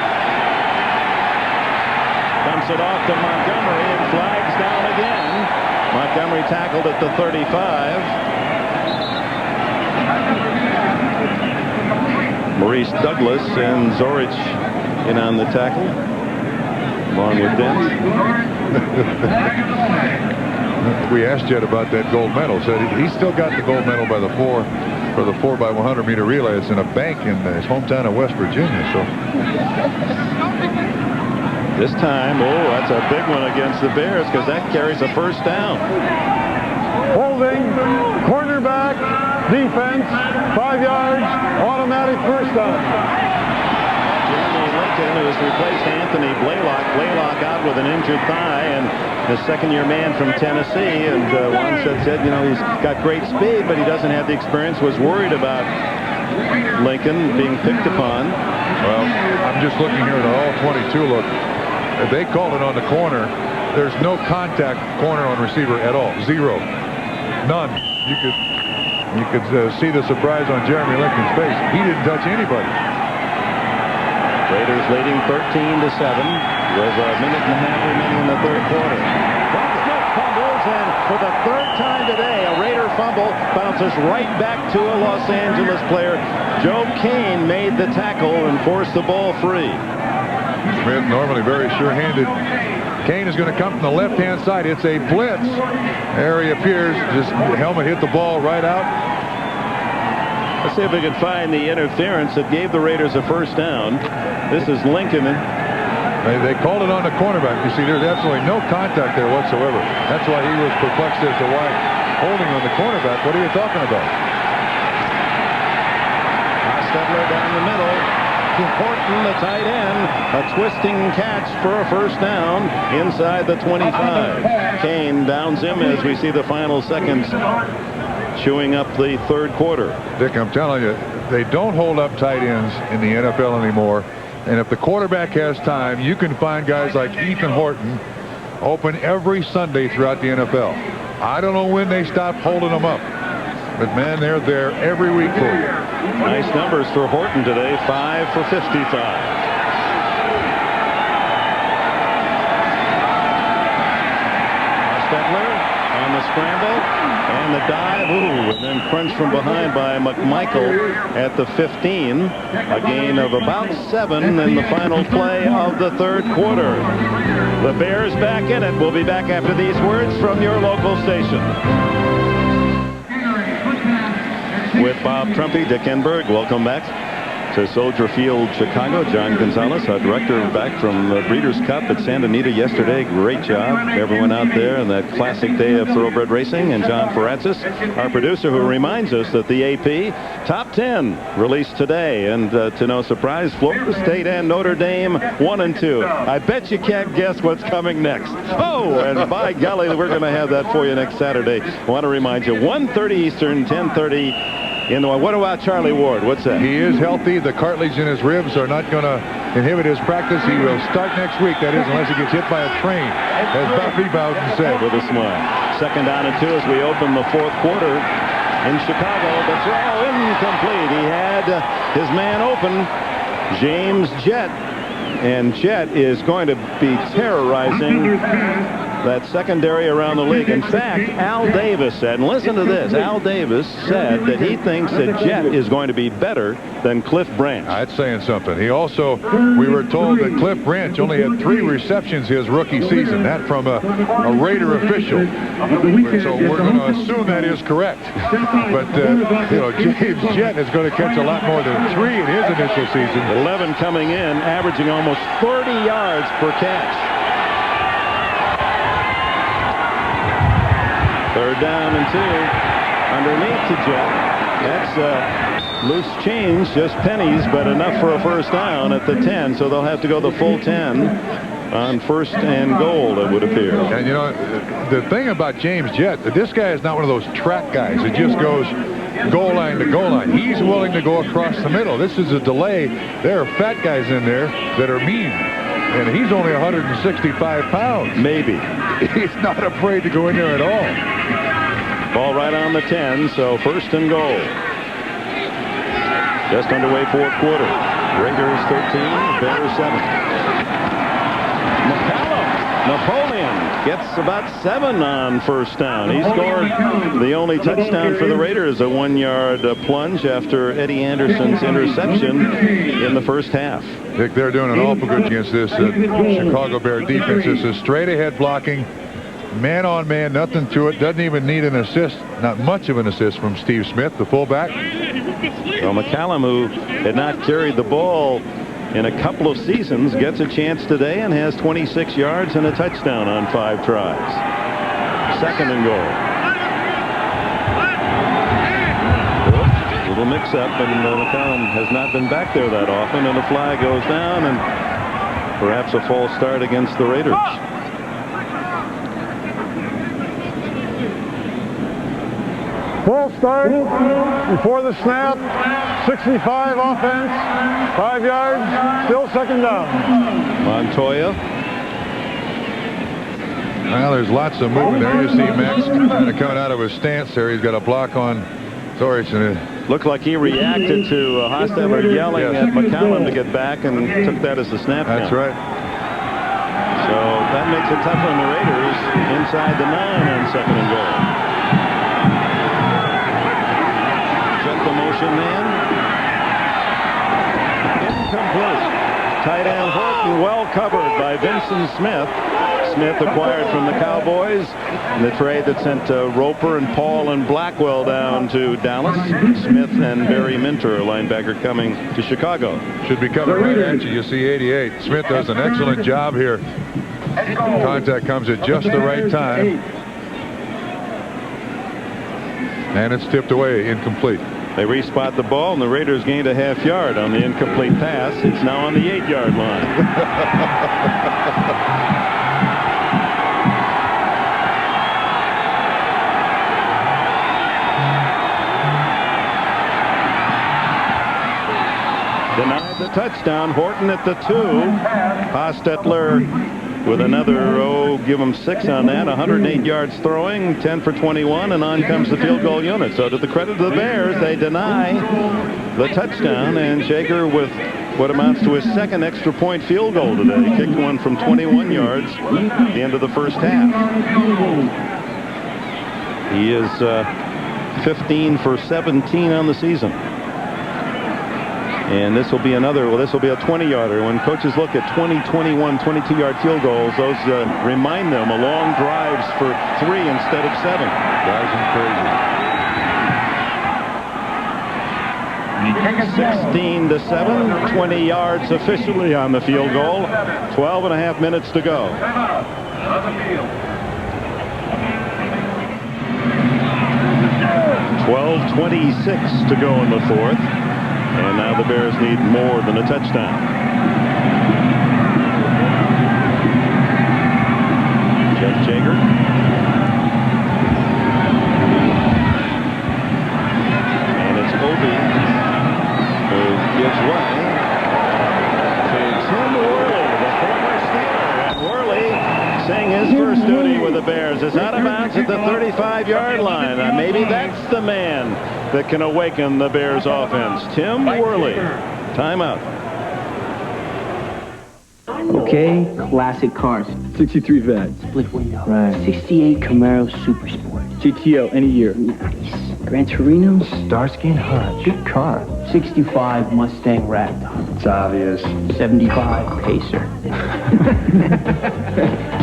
Dumps it off to Montgomery, and flags down again. Montgomery tackled at the 35. Maurice Douglas and Zorich in on the tackle, along with Dent. We asked Jet about that gold medal. Said he's still got the gold medal by the 4x100-meter relay. It's in a bank in his hometown of West Virginia. So this time, oh, that's a big one against the Bears because that carries a first down. Holding, cornerback, defense, 5 yards, automatic first down. Jeremy Lincoln, who has replaced Anthony Blaylock. Blaylock out with an injured thigh, and the second-year man from Tennessee. And Juan said, you know, he's got great speed, but he doesn't have the experience. Was worried about Lincoln being picked upon. Well, I'm just looking here at an all-22 look. They called it on the corner. There's no contact corner on receiver at all. Zero. None. You could see the surprise on Jeremy Lincoln's face. He didn't touch anybody. Raiders leading 13-7. There's a minute and a half remaining in the third quarter. Smith fumbles, and for the third time today, a Raider fumble bounces right back to a Los Angeles player. Joe Kane made the tackle and forced the ball free. Smith normally very sure-handed. Kane is going to come from the left-hand side. It's a blitz. There he appears. Just the helmet hit the ball right out. Let's see if we can find the interference that gave the Raiders a first down. This is Lincoln. They called it on the cornerback. You see, there's absolutely no contact there whatsoever. That's why he was perplexed as to why holding on the cornerback. What are you talking about? Hostetler down the middle. Horton, the tight end, a twisting catch for a first down inside the 25. Kane downs him as we see the final seconds chewing up the third quarter. Dick, I'm telling you, they don't hold up tight ends in the NFL anymore. And if the quarterback has time, you can find guys like Ethan Horton open every Sunday throughout the NFL. I don't know when they stop holding them up. But, man, they're there every week for you. Nice numbers for Horton today, 5 for 55. Hostetler on the scramble, and the dive, and then crunched from behind by McMichael at the 15. A gain of about 7 in the final play of the third quarter. The Bears back in it. We'll be back after these words from your local station. With Bob Trumpy, Dick Enberg. Welcome back to Soldier Field, Chicago. John Gonzalez, our director, back from the Breeders' Cup at Santa Anita yesterday. Great job, everyone out there on that classic day of thoroughbred racing. And John Ferratzis, our producer, who reminds us that the AP Top 10 released today. And to no surprise, Florida State and Notre Dame 1 and 2. I bet you can't guess what's coming next. Oh, and by golly, we're going to have that for you next Saturday. I want to remind you, 1:30 Eastern, 10:30 in the... What about Charlie Ward? What's that? He is healthy. The cartilage in his ribs are not going to inhibit his practice. He will start next week, that is, unless he gets hit by a train, as Bobby Bowden said. With a smile. 2nd down and 2 as we open the 4th quarter in Chicago. The throw incomplete. He had his man open, James Jett. And Jett is going to be terrorizing that secondary around the league. In fact, Al Davis said, and listen to this, Al Davis said that he thinks that Jett is going to be better than Cliff Branch. That's saying something. He also, we were told that Cliff Branch only had 3 receptions his rookie season. That from a Raider official. So we're going to assume that is correct. But, you know, James Jett is going to catch a lot more than 3 in his initial season. 11 coming in, averaging almost 30 yards per catch. 3rd down and 2 underneath to Jett. That's loose change, just pennies, but enough for a first down at the 10. So they'll have to go the full 10 on 1st and goal, it would appear. And, you know, the thing about James Jett, this guy is not one of those track guys that just goes goal line to goal line. He's willing to go across the middle. This is a delay. There are fat guys in there that are mean. And he's only 165 pounds. Maybe. He's not afraid to go in there at all. Ball right on the 10, so 1st and goal. Just underway 4th quarter. Raiders 13, Bears 7. Napoleon gets about 7 on 1st down. He scored the only touchdown for the Raiders, a 1-yard plunge after Eddie Anderson's interception in the 1st half. Dick, they're doing an awful good against this Chicago Bear defense. This is straight ahead blocking, man on man, nothing to it. Doesn't even need an assist, not much of an assist from Steve Smith, the fullback. Well, McCallum, who had not carried the ball in a couple of seasons, gets a chance today and has 26 yards and a touchdown on 5 tries. 2nd and goal. Little mix-up, and McCallum has not been back there that often, and the flag goes down, and perhaps a false start against the Raiders. Full start before the snap. 65 offense, 5 yards, still 2nd down. Montoya. Well, there's lots of movement there. You see Max kind of coming out of his stance there. He's got a block on Thorson. Looked like he reacted to Hostetler yelling at McCallum to get back and took that as the snap count. That's right. So that makes it tough on the Raiders inside the 9 on 2nd and goal. Check the motion man. Incomplete. Tight end Horton well covered by Vincent Smith. Smith acquired from the Cowboys in the trade that sent Roper and Paul and Blackwell down to Dallas. Smith and Barry Minter, a linebacker, coming to Chicago. Should be coming right at you. You see 88. Smith does an excellent job here. Contact comes at just the right time. And it's tipped away, incomplete. They respot the ball, and the Raiders gained a half yard on the incomplete pass. It's now on the 8-yard line. Denied the touchdown. Horton at the 2. Hostetler with another, give him 6 on that. 108 yards throwing, 10 for 21, and on comes the field goal unit. So to the credit of the Bears, they deny the touchdown, and Shaker with what amounts to his 2nd extra point field goal today. He kicked one from 21 yards at the end of the 1st half. He is 15 for 17 on the season. And this will be another, well, this will be a 20-yarder. When coaches look at 20, 21, 22-yard field goals, those remind them of long drives for 3 instead of 7. Drives them crazy. 16-7, 20 yards officially on the field goal. 12.5 minutes to go. 12:26 to go in the fourth. And now the Bears need more than a touchdown. Jeff Jager. And it's Obi who gives way to Tim Worley, the former Steeler. And Worley, saying his first duty with the Bears, is out of bounds at the 35-yard line. Maybe that's the man that can awaken the Bears offense. Tim Worley. Timeout. Okay, classic cars. 63 Vet. Split window. Right. 68 Camaro Super Sport. GTO, any year. Nice. Gran Torino. Starsky and Hutch. Good car. 65 Mustang Ragdoll. It's obvious. 75 Pacer.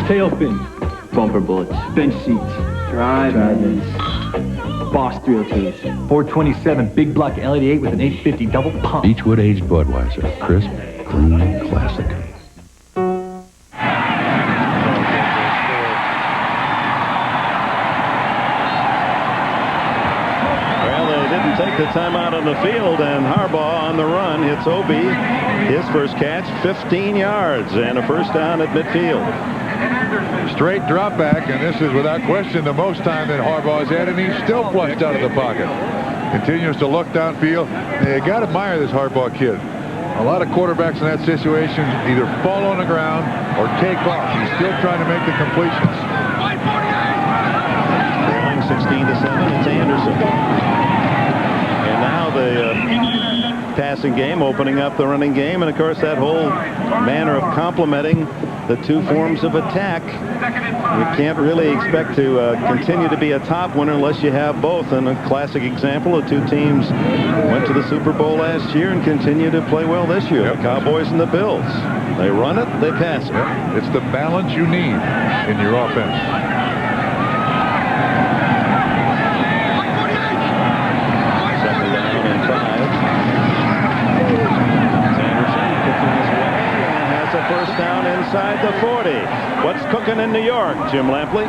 Tail fin. Bumper bullets. Bench seats. Drive-ins. Boss 302s. 427 big block LED8 with an 850 double pump. Beechwood aged Budweiser. Crisp, clean, classic. Take the timeout on the field, and Harbaugh on the run hits Obi. His first catch, 15 yards, and a first down at midfield. Straight drop back, and this is without question the most time that Harbaugh has had, and he's still flushed out of the pocket. Continues to look downfield. You got to admire this Harbaugh kid. A lot of quarterbacks in that situation either fall on the ground or take off. He's still trying to make the completions. Trailing 16-7, it's Anderson. And now the passing game, opening up the running game, and of course that whole manner of complementing the two forms of attack. You can't really expect to continue to be a top winner unless you have both. And a classic example of two teams went to the Super Bowl last year and continue to play well this year. The Cowboys and the Bills. They run it, they pass it. It's the balance you need in your offense. First down inside the 40. What's cooking in New York, Jim Lampley?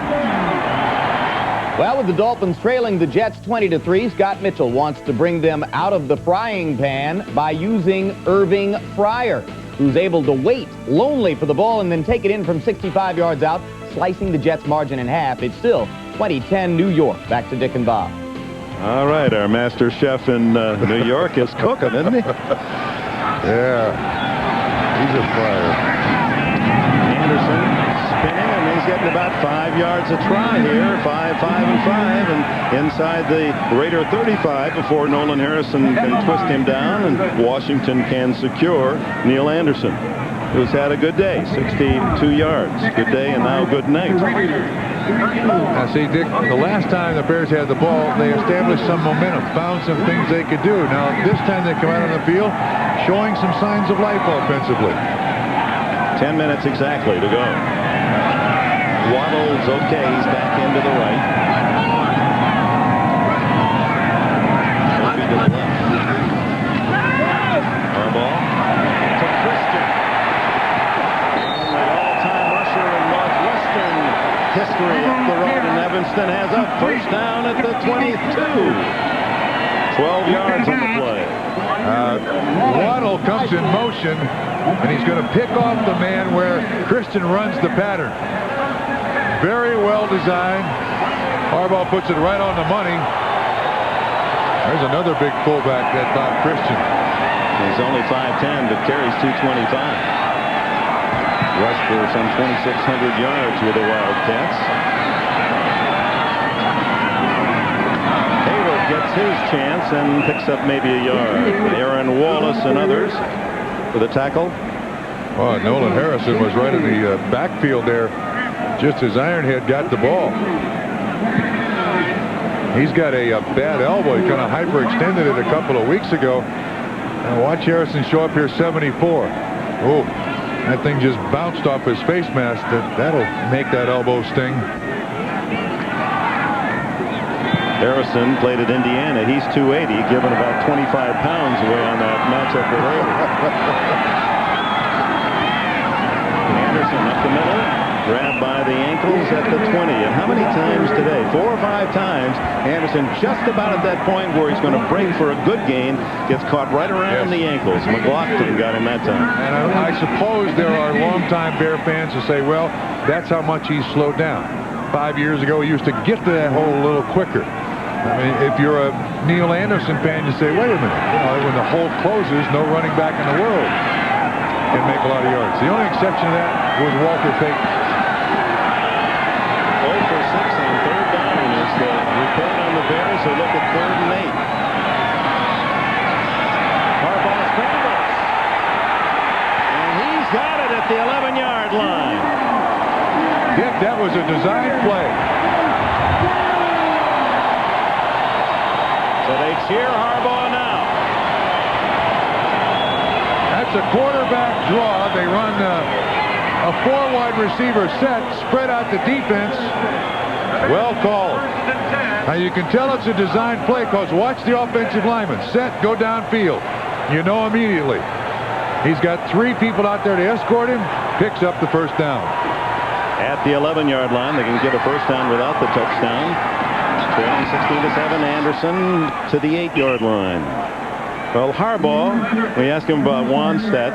Well, with the Dolphins trailing the Jets 20-3, Scott Mitchell wants to bring them out of the frying pan by using Irving Fryer, who's able to wait lonely for the ball and then take it in from 65 yards out, slicing the Jets' margin in half. It's still 20-10 New York. Back to Dick and Bob. All right, our master chef in New York is cooking, isn't he? Yeah. He's a fryer. Anderson spinning, and he's getting about 5 yards a try here. 5, 5, and 5, and inside the Raider 35 before Nolan Harrison can twist him down, and Washington can secure Neil Anderson, who's had a good day. 62 yards. Good day and now good night. Now, see, Dick, the last time the Bears had the ball, they established some momentum, found some things they could do. Now, this time they come out on the field showing some signs of life offensively. 10 minutes exactly to go. Waddle's okay. He's back into the right. Obi to the left. Harbaugh to Christian. And the all-time rusher in Northwestern history up the road in Evanston has a first down at the 22. 12 yards on the play. Waddle comes in motion, and he's going to pick off the man where Christian runs the pattern. Very well designed. Harbaugh puts it right on the money. There's another big fullback, that Bob Christian. He's only 5'10", but carries 225. Rushed for some 2,600 yards with the Wildcats. Taylor gets his chance and picks up maybe a yard. Aaron Wallace and others for the tackle. Oh, Nolan Harrison was right in the backfield there just as Ironhead got the ball. He's got a bad elbow. He kind of hyperextended it a couple of weeks ago. And watch Harrison show up here, 74. Oh, that thing just bounced off his face mask. That'll make that elbow sting. Harrison played at Indiana. He's 280, giving about 25 pounds away on that matchup with Haley. Anderson up the middle, grabbed by the ankles at the 20. And how many times today? 4 or 5 times. Anderson just about at that point where he's going to break for a good gain, gets caught right around the ankles. McLaughlin got him that time. And I suppose there are longtime Bear fans who say, well, that's how much he's slowed down. 5 years ago, he used to get to that hole a little quicker. I mean, if you're a Neil Anderson fan, you say, wait a minute. When the hole closes, no running back in the world can make a lot of yards. The only exception to that was Walter Payton. 0 for 6 on third down is the report on the Bears. They look at 3rd and 8. Harbaugh's fumbles. And he's got it at the 11-yard line. Dick, that was a design play. So they cheer Harbaugh now. That's a quarterback draw. They run a 4-wide receiver set, spread out the defense. Well called. Now you can tell it's a design play because watch the offensive lineman. Set, go downfield. You know immediately. He's got 3 people out there to escort him. Picks up the first down. At the 11-yard line, they can get a first down without the touchdown. Trailing 16-7, Anderson to the 8-yard line. Well, Harbaugh, we asked him about Wannstedt,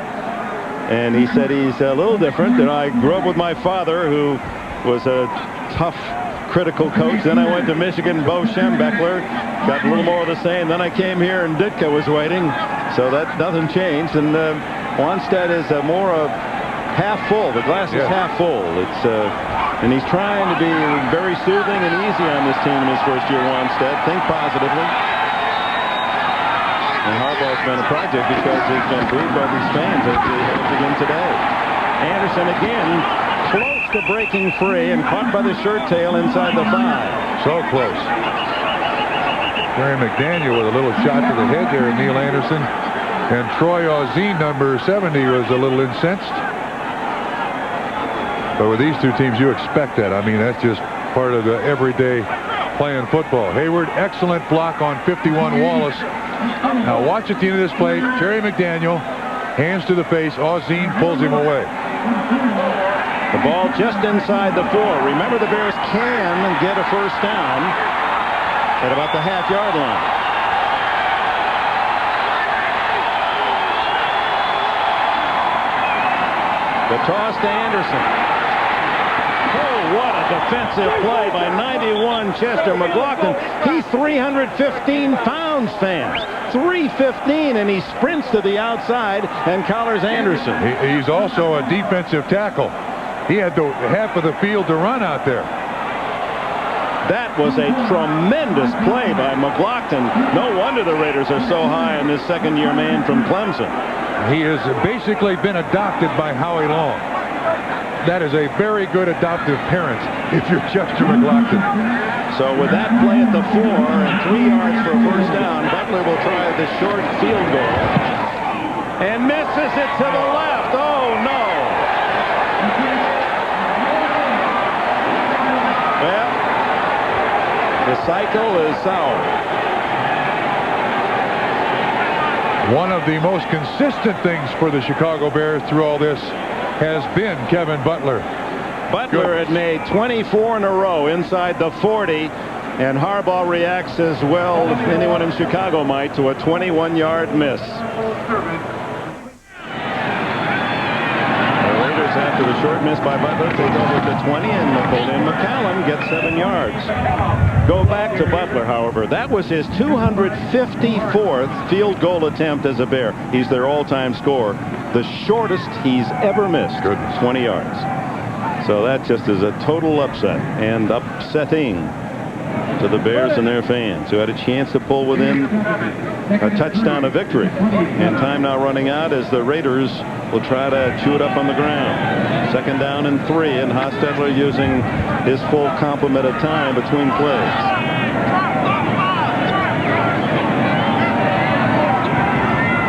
and he said he's a little different. That I grew up with my father, who was a tough, critical coach. Then I went to Michigan, Bo Schembechler, got a little more of the same. Then I came here, and Ditka was waiting, so that doesn't change. And Wannstedt is more half full. The glass is half full. It's and he's trying to be very soothing and easy on this team in his first year. Wannstedt, think positively. And Harbaugh's been a project because he's been booed by these fans as he has again today. Anderson again close to breaking free and caught by the shirt tail inside the 5. So close. Jerry McDaniel with a little shot to the head there of Neil Anderson. And Troy Auzine, number 70, was a little incensed. But with these 2 teams, you expect that. I mean, that's just part of the everyday playing football. Hayward, excellent block on 51 Wallace. Now watch at the end of this play. Jerry McDaniel, hands to the face. Auzine pulls him away. The ball just inside the 4. Remember, the Bears can get a first down at about the half-yard line. The toss to Anderson. Oh, what a defensive play by 91 Chester McLaughlin. He's 315 pounds, fans. 315, and he sprints to the outside and collars Anderson. He's also a defensive tackle. He had half of the field to run out there. That was a tremendous play by McLaughlin. No wonder the Raiders are so high on this second-year man from Clemson. He has basically been adopted by Howie Long. That is a very good adoptive parent if you're Chester McLaughlin. So with that play at the 4 and 3 yards for a first down, Butler will try the short field goal and misses it to the left. Oh, no. Well, the cycle is sour. One of the most consistent things for the Chicago Bears through all this has been Kevin Butler. Butler had made 24 in a row inside the 40, and Harbaugh reacts as well as anyone in Chicago might to a 21-yard miss. The Raiders, after the short miss by Butler, take over to 20, and Napoleon McCallum gets 7 yards. Go back to Butler, however. That was his 254th field goal attempt as a Bear. He's their all-time scorer. The shortest he's ever missed. Goodness. 20 yards. So that just is a total upset and upsetting to the Bears and their fans, who had a chance to pull within a touchdown of victory. And time now running out as the Raiders will try to chew it up on the ground. 2nd down and 3, and Hostetler using his full complement of time between plays.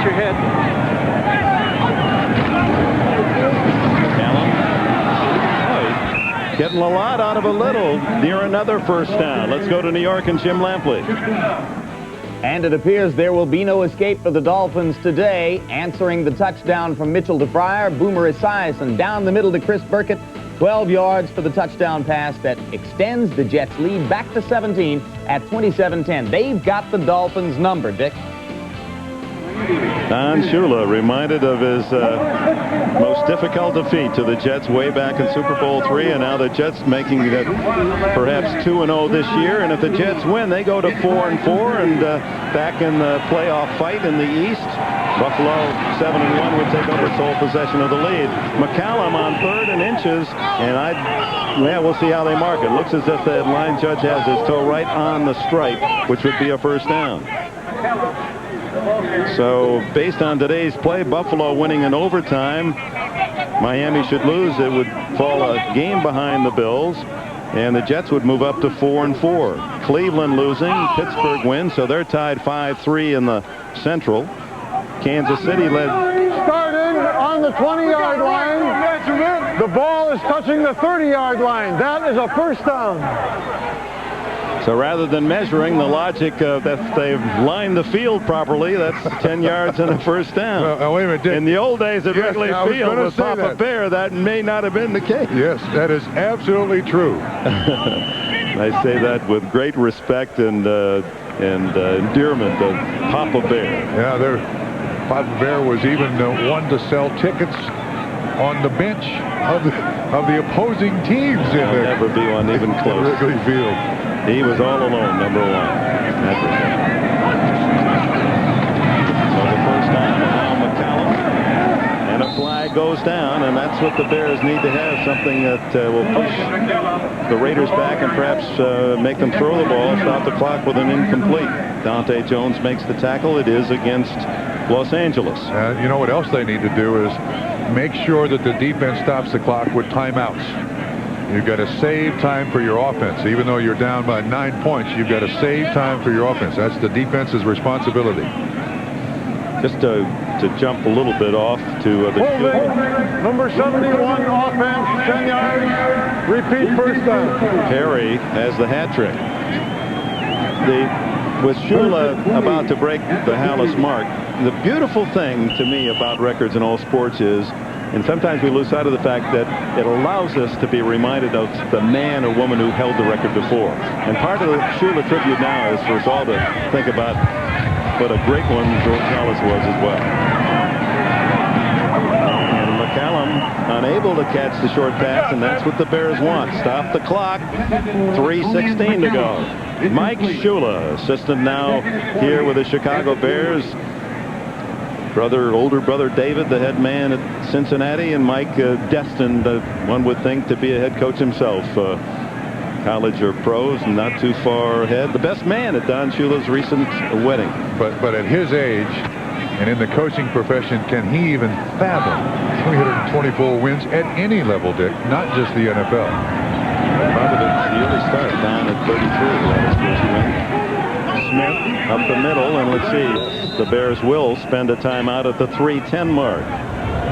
Your head. Getting a lot out of a little near another first down. Let's go to New York and Jim Lampley. And it appears there will be no escape for the Dolphins today. Answering the touchdown from Mitchell to Fryer, Boomer Esiason down the middle to Chris Burkett. 12 yards for the touchdown pass that extends the Jets' lead back to 17 at 27-10. They've got the Dolphins' number, Dick. Don Shula reminded of his most difficult defeat to the Jets way back in Super Bowl III, and now the Jets making it perhaps 2-0 this year. And if the Jets win, they go to 4-4 and back in the playoff fight in the East. Buffalo 7-1 would take over sole possession of the lead. McCallum on 3rd and inches, and we'll see how they mark it. Looks as if the line judge has his toe right on the stripe, which would be a first down. So based on today's play, Buffalo winning in overtime, Miami should lose. It would fall a game behind the Bills, and the Jets would move up to 4-4. Cleveland losing, Pittsburgh wins, so they're tied 5-3 in the Central. Kansas City led. Starting on the 20-yard line. The ball is touching the 30-yard line. That is a first down. So rather than measuring the logic that they've lined the field properly, that's 10 yards and a first down. Wait a minute, Dick. In the old days at Wrigley Field with Papa Bear, that may not have been the case. Yes, that is absolutely true. I say that with great respect and endearment of Papa Bear. Yeah, Papa Bear was even one to sell tickets on the bench of the opposing teams. There'll never be one even close. Wrigley Field. He was all alone, number one. That's it. So the first down now McCallum, and a flag goes down, and that's what the Bears need to have, something that will push the Raiders back and perhaps make them throw the ball, stop the clock with an incomplete. Dante Jones makes the tackle. It is against Los Angeles. You know what else they need to do is make sure that the defense stops the clock with timeouts. You've got to save time for your offense. Even though you're down by 9 points, you've got to save time for your offense. That's the defense's responsibility. Just to jump a little bit off to the number 71 offense, 10 yards. Repeat first down. Perry has the hat trick. With Shula about to break the Hallis mark, the beautiful thing to me about records in all sports is, and sometimes we lose sight of the fact that it allows us to be reminded of the man or woman who held the record before. And part of the Shula tribute now is for us all to think about what a great one George Hallis was as well. And McCallum unable to catch the short pass, and that's what the Bears want. Stop the clock. 3:16 to go. Mike Shula, assistant now here with the Chicago Bears. Older brother David, the head man at Cincinnati, and Mike destined, one would think, to be a head coach himself. College or pros, and not too far ahead. The best man at Don Shula's recent wedding. But at his age and in the coaching profession, can he even fathom 324 wins at any level, Dick, not just the NFL? Probably the early start down at 33. That was first win. Smith up the middle, and let's see, the Bears will spend a timeout at the 3:10 mark.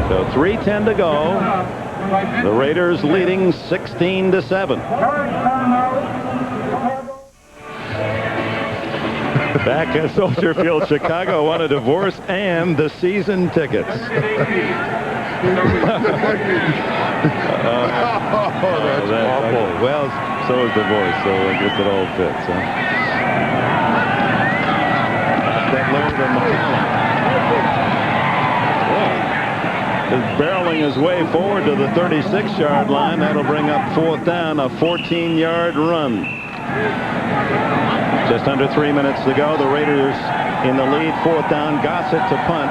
So 3:10 to go. The Raiders leading 16-7. Back at Soldier Field, Chicago won a divorce and the season tickets. That's awful. Well, so is divorce, so I guess it all fits. Is barreling his way forward to the 36-yard line. That'll bring up fourth down, a 14-yard run. Just under 3 minutes to go. The Raiders in the lead. Fourth down. Gossett to punt.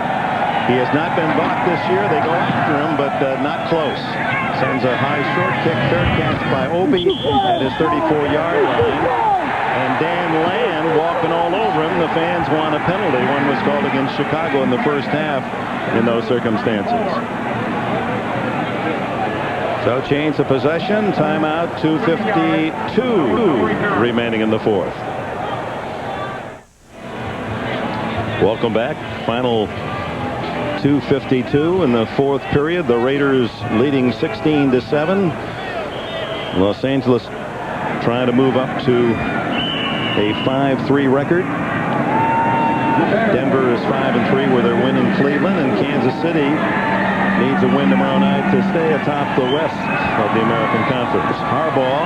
He has not been blocked this year. They go after him, but not close. Sends a high short kick. Fair catch by Obi at his 34-yard line. And Dan Land walking all over him. The fans want a penalty. One was called against Chicago in the first half in those circumstances. So change of possession. Timeout. 2:52 remaining in the fourth. Welcome back. Final 2:52 in the fourth period. The Raiders leading 16-7. Los Angeles trying to move up to a 5-3 record. Denver is 5-3 with their win in Cleveland, and Kansas City needs a win tomorrow night to stay atop the West of the American Conference. Harbaugh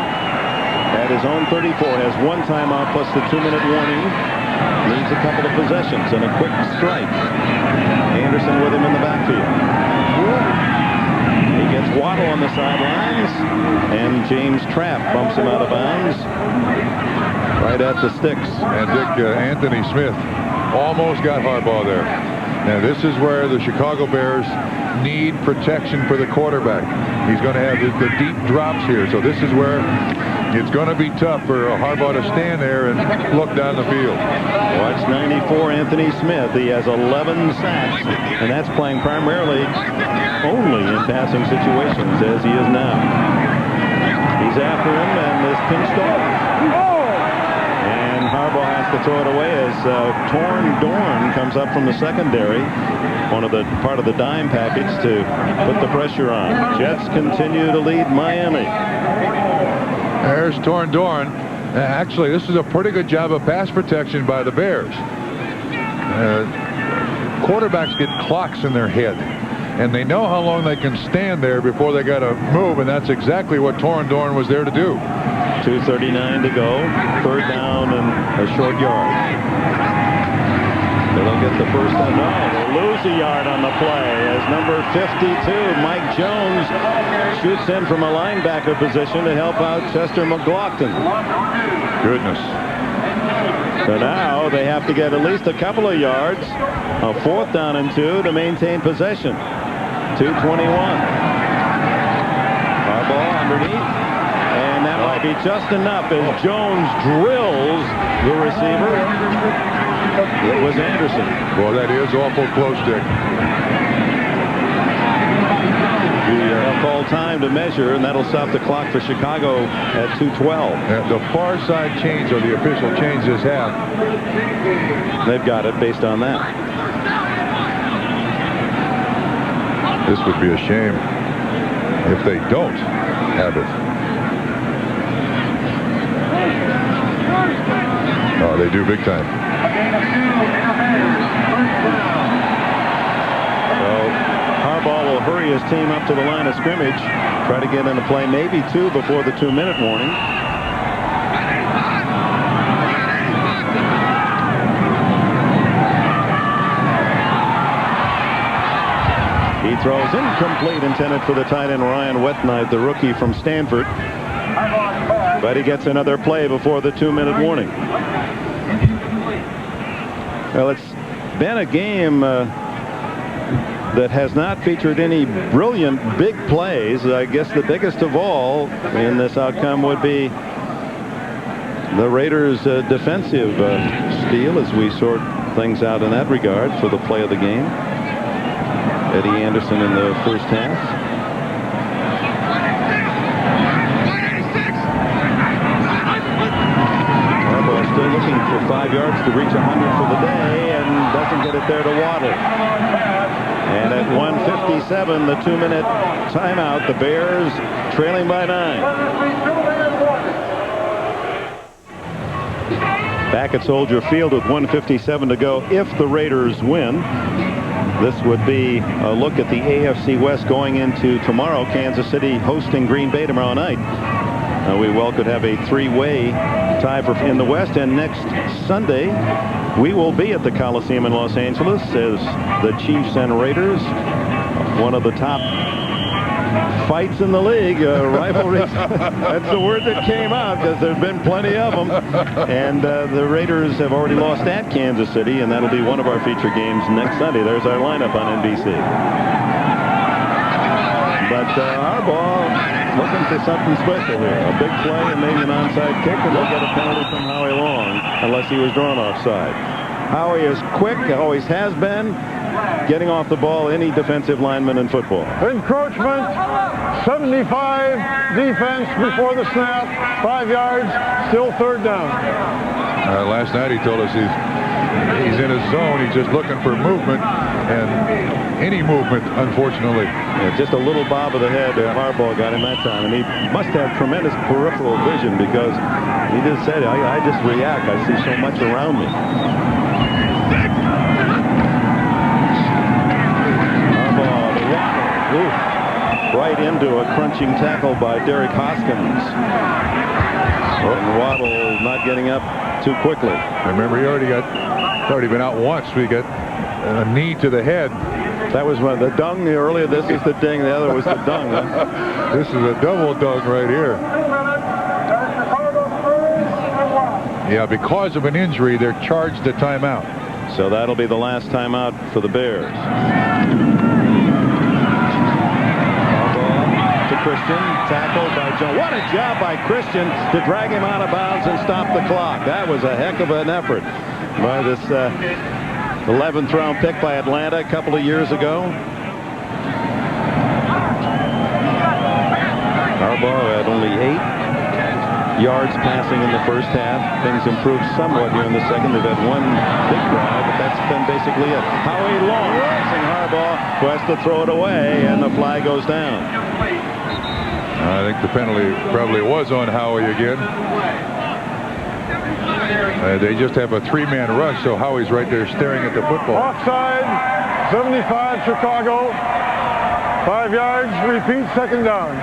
at his own 34 has one timeout plus the 2-minute warning. Needs a couple of possessions and a quick strike. Anderson with him in the backfield. He gets Waddle on the sidelines, and James Trapp bumps him out of bounds right at the sticks. And Dick, Anthony Smith almost got Harbaugh there. Now this is where the Chicago Bears need protection for the quarterback. He's going to have the deep drops here, so this is where it's going to be tough for Harbaugh to stand there and look down the field. Watch 94, Anthony Smith. He has 11 sacks, and that's playing primarily only in passing situations, as he is now. He's after him and is pinched off. And Harbaugh has to throw it away as Torn Dorn comes up from the secondary. Part of the dime package to put the pressure on. Jets continue to lead Miami. There's Torn Dorn. Actually, this is a pretty good job of pass protection by the Bears. Quarterbacks get clocks in their head, and they know how long they can stand there before they got to move, and that's exactly what Torn Dorn was there to do. 2:39 to go. Third down and a short yard. They'll get the first down. No, they lose a yard on the play as number 52, Mike Jones, shoots in from a linebacker position to help out Chester McLaughlin. Goodness. So now they have to get at least a couple of yards, a 4th down and 2 to maintain possession. 2:21. Harbaugh underneath, and that might be just enough as Jones drills the receiver. It was Anderson. Well, that is awful close, Dick. They'll call time to measure, and that'll stop the clock for Chicago at 2:12. The far side change, or the official change this half. They've got it based on that. This would be a shame if they don't have it. Oh, they do big time. So Harbaugh will hurry his team up to the line of scrimmage, try to get in a play, maybe 2 before the 2-minute warning. He throws incomplete, intended for the tight end Ryan Wetnight, the rookie from Stanford. But he gets another play before the 2-minute warning. Well, it's been a game that has not featured any brilliant big plays. I guess the biggest of all in this outcome would be the Raiders' defensive steal, as we sort things out in that regard for the play of the game. Eddie Anderson in the first half. Still looking for 5 yards to reach 100 for the day, and doesn't get it there to Waddle. And at 1:57, the 2-minute timeout, the Bears trailing by 9. Back at Soldier Field with 1:57 to go. If the Raiders win, this would be a look at the AFC West going into tomorrow. Kansas City hosting Green Bay tomorrow night. We well could have a 3-way tie in the West, and next Sunday we will be at the Coliseum in Los Angeles as the Chiefs and Raiders, one of the top fights in the league, rivalries. That's the word that came out because there's been plenty of them, and the Raiders have already lost at Kansas City, and that'll be one of our feature games next Sunday. There's our lineup on NBC. But Harbaugh looking for something special here. A big play and maybe an onside kick, and they'll get a penalty from Howie Long unless he was drawn offside. Howie is quick, always has been, getting off the ball any defensive lineman in football. Encroachment, 75 defense before the snap, 5 yards, still 3rd down. Last night he told us he's in his zone. He's just looking for movement. and any movement, unfortunately. Yeah, just a little bob of the head. Harbaugh got him that time, and he must have tremendous peripheral vision because he just said, I just react. I see so much around me. Harbaugh, the waddle. Ooh. Right into a crunching tackle by Derek Hoskins. And Waddle not getting up too quickly. Remember, he already been out once. We got a knee to the head. That was one the dung earlier. This is the ding. The other was the dung. Huh? This is a double dung right here. Yeah, because of an injury, they're charged a timeout. So that'll be the last timeout for the Bears. Christian, tackled by Jones. What a job by Christian to drag him out of bounds and stop the clock. That was a heck of an effort by this 11th round pick by Atlanta a couple of years ago. Harbaugh had only 8 yards passing in the first half. Things improved somewhat here in the second. They've had one big drive, but that's been basically it. Howie Long passing Harbaugh, who has to throw it away, and the flag goes down. I think the penalty probably was on Howie again. They just have a 3-man rush, so Howie's right there staring at the football. Offside, 75 Chicago. 5 yards, repeat, second down.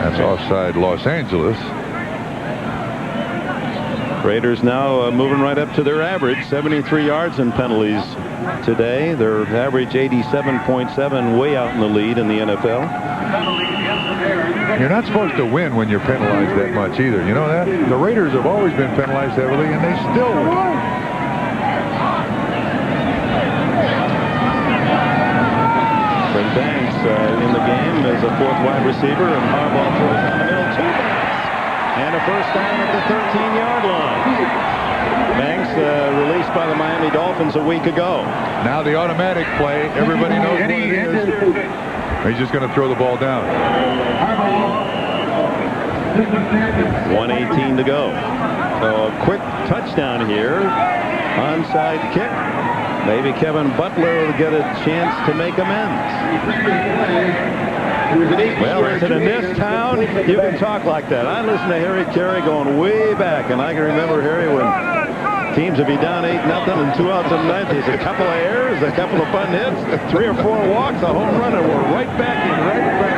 That's offside Los Angeles. Raiders now moving right up to their average, 73 yards in penalties today. Their average 87.7, way out in the lead in the NFL. You're not supposed to win when you're penalized that much either. You know that? The Raiders have always been penalized heavily, and they still win. Fred Banks in the game as a 4th wide receiver, and Harbaugh throws down the middle, 2 Banks. And a first down at the 13-yard line. Banks released by the Miami Dolphins a week ago. Now the automatic play. Everybody knows what it is. He's just going to throw the ball down. 1:18 to go. So a quick touchdown here. Onside kick. Maybe Kevin Butler will get a chance to make amends. Well, is it in this town? You can talk like that. I listened to Harry Carey going way back, and I can remember Harry when teams would be down 8-0 and 2 outs in the ninth. There's a couple of errors, a couple of bunt hits, 3 or 4 walks, a home run, and we're right back in, Harbaugh.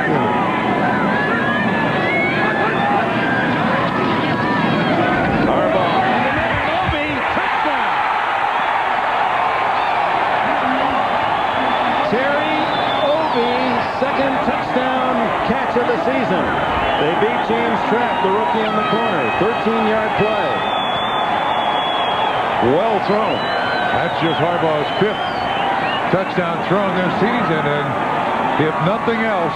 Touchdown. Terry Obie, second touchdown catch of the season. They beat James Trapp, the rookie on the corner. 13-yard play. Well thrown. That's just Harbaugh's 5th touchdown thrown this season, and if nothing else,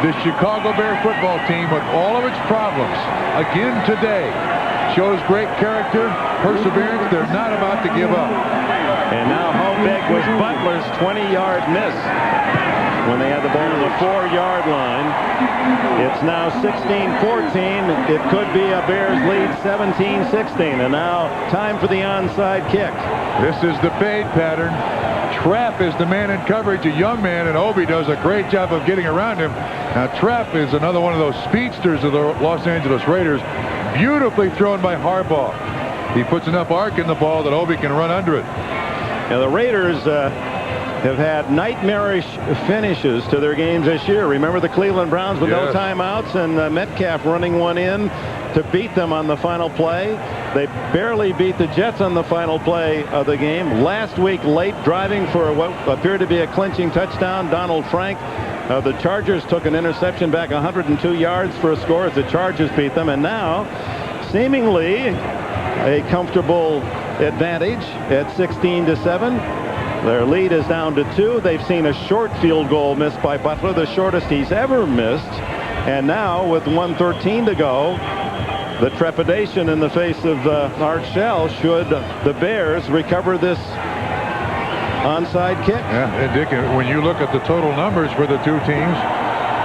the Chicago Bear football team, with all of its problems, again today, shows great character, perseverance. They're not about to give up. And now how big was Butler's 20-yard miss when they had the ball on the 4-yard line? It's now 16-14. It could be a Bears lead 17-16. And now time for the onside kick. This is the fade pattern. Trapp is the man in coverage, a young man, and Obie does a great job of getting around him. Now Trapp is another one of those speedsters of the Los Angeles Raiders. Beautifully thrown by Harbaugh. He puts enough arc in the ball that Obie can run under it. Now the Raiders have had nightmarish finishes to their games this year. Remember the Cleveland Browns with no timeouts, and Metcalf running one in to beat them on the final play. They barely beat the Jets on the final play of the game. Last week, late driving for what appeared to be a clinching touchdown, Donald Frank. The Chargers took an interception back 102 yards for a score as the Chargers beat them. And now, seemingly a comfortable advantage at 16-7. Their lead is down to 2. They've seen a short field goal missed by Butler, the shortest he's ever missed. And now, with 1:13 to go, the trepidation in the face of Art Shell should the Bears recover this onside kick. Yeah, and Dick, when you look at the total numbers for the two teams,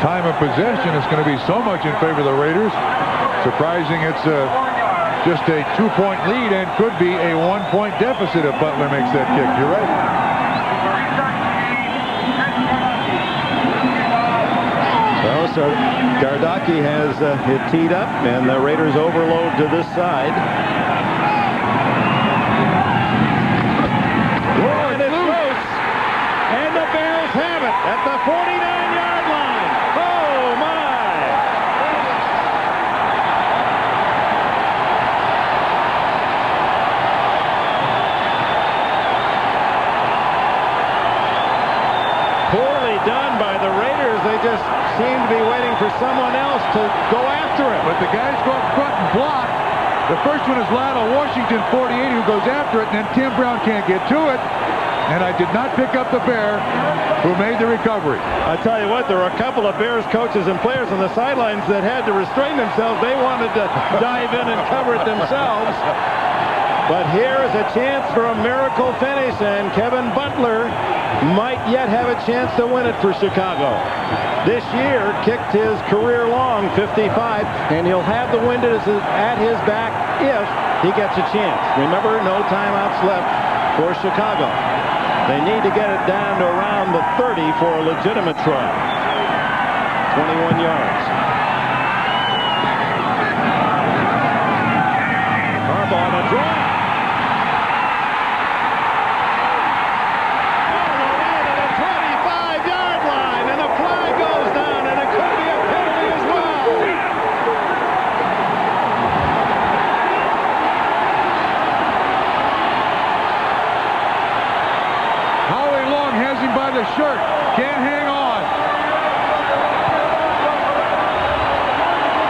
time of possession is going to be so much in favor of the Raiders. Surprising it's just a 2-point lead and could be a 1-point deficit if Butler makes that kick. You're right. Well, so Gardocki has it teed up, and the Raiders overload to this side. And it's loose, and the Bears have it at the 49-yard line. Oh, my! Poorly done by the Raiders. They just seem to be waiting for someone else to go after it. But the guys go up front and block. The first one is Lionel Washington, 48, who goes after it, and then Tim Brown can't get to it. And I did not pick up the Bear who made the recovery. I tell you what, there were a couple of Bears coaches and players on the sidelines that had to restrain themselves. They wanted to dive in and cover it themselves. But here is a chance for a miracle finish, and Kevin Butler might yet have a chance to win it for Chicago. This year kicked his career-long 55, and he'll have the wind at his back if he gets a chance. Remember, no timeouts left for Chicago. They need to get it down to around the 30 for a legitimate try. 21 yards. Harbaugh on a draw. The shirt can't hang on.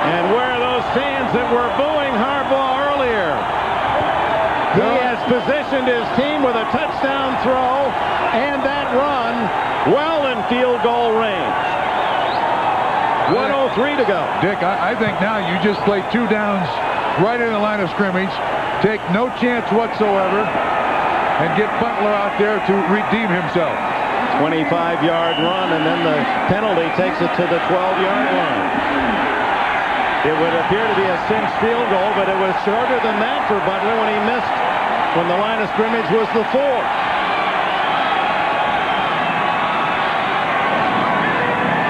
And where are those fans that were booing Harbaugh earlier? He has positioned his team with a touchdown throw and that run well in field goal range. 1:03 to go. Dick, I think now you just play 2 downs right in the line of scrimmage, take no chance whatsoever, and get Butler out there to redeem himself. 25-yard run, and then the penalty takes it to the 12-yard line. It would appear to be a cinched field goal, but it was shorter than that for Butler when he missed when the line of scrimmage was the 4.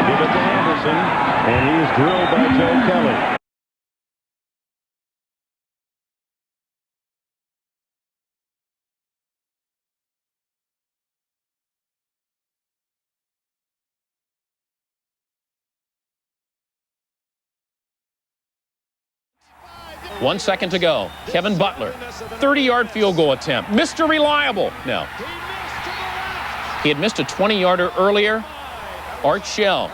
Give it to Anderson, and he's drilled by Joe Kelly. One second to go. Kevin Butler, 30-yard field goal attempt. Mr. Reliable. No. He had missed a 20-yarder earlier. Art Shell.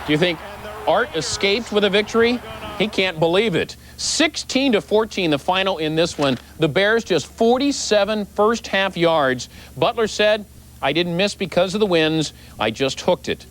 Do you think Art escaped with a victory? He can't believe it. 16-14 the final in this one. The Bears just 47 first half yards. Butler said, I didn't miss because of the winds. I just hooked it.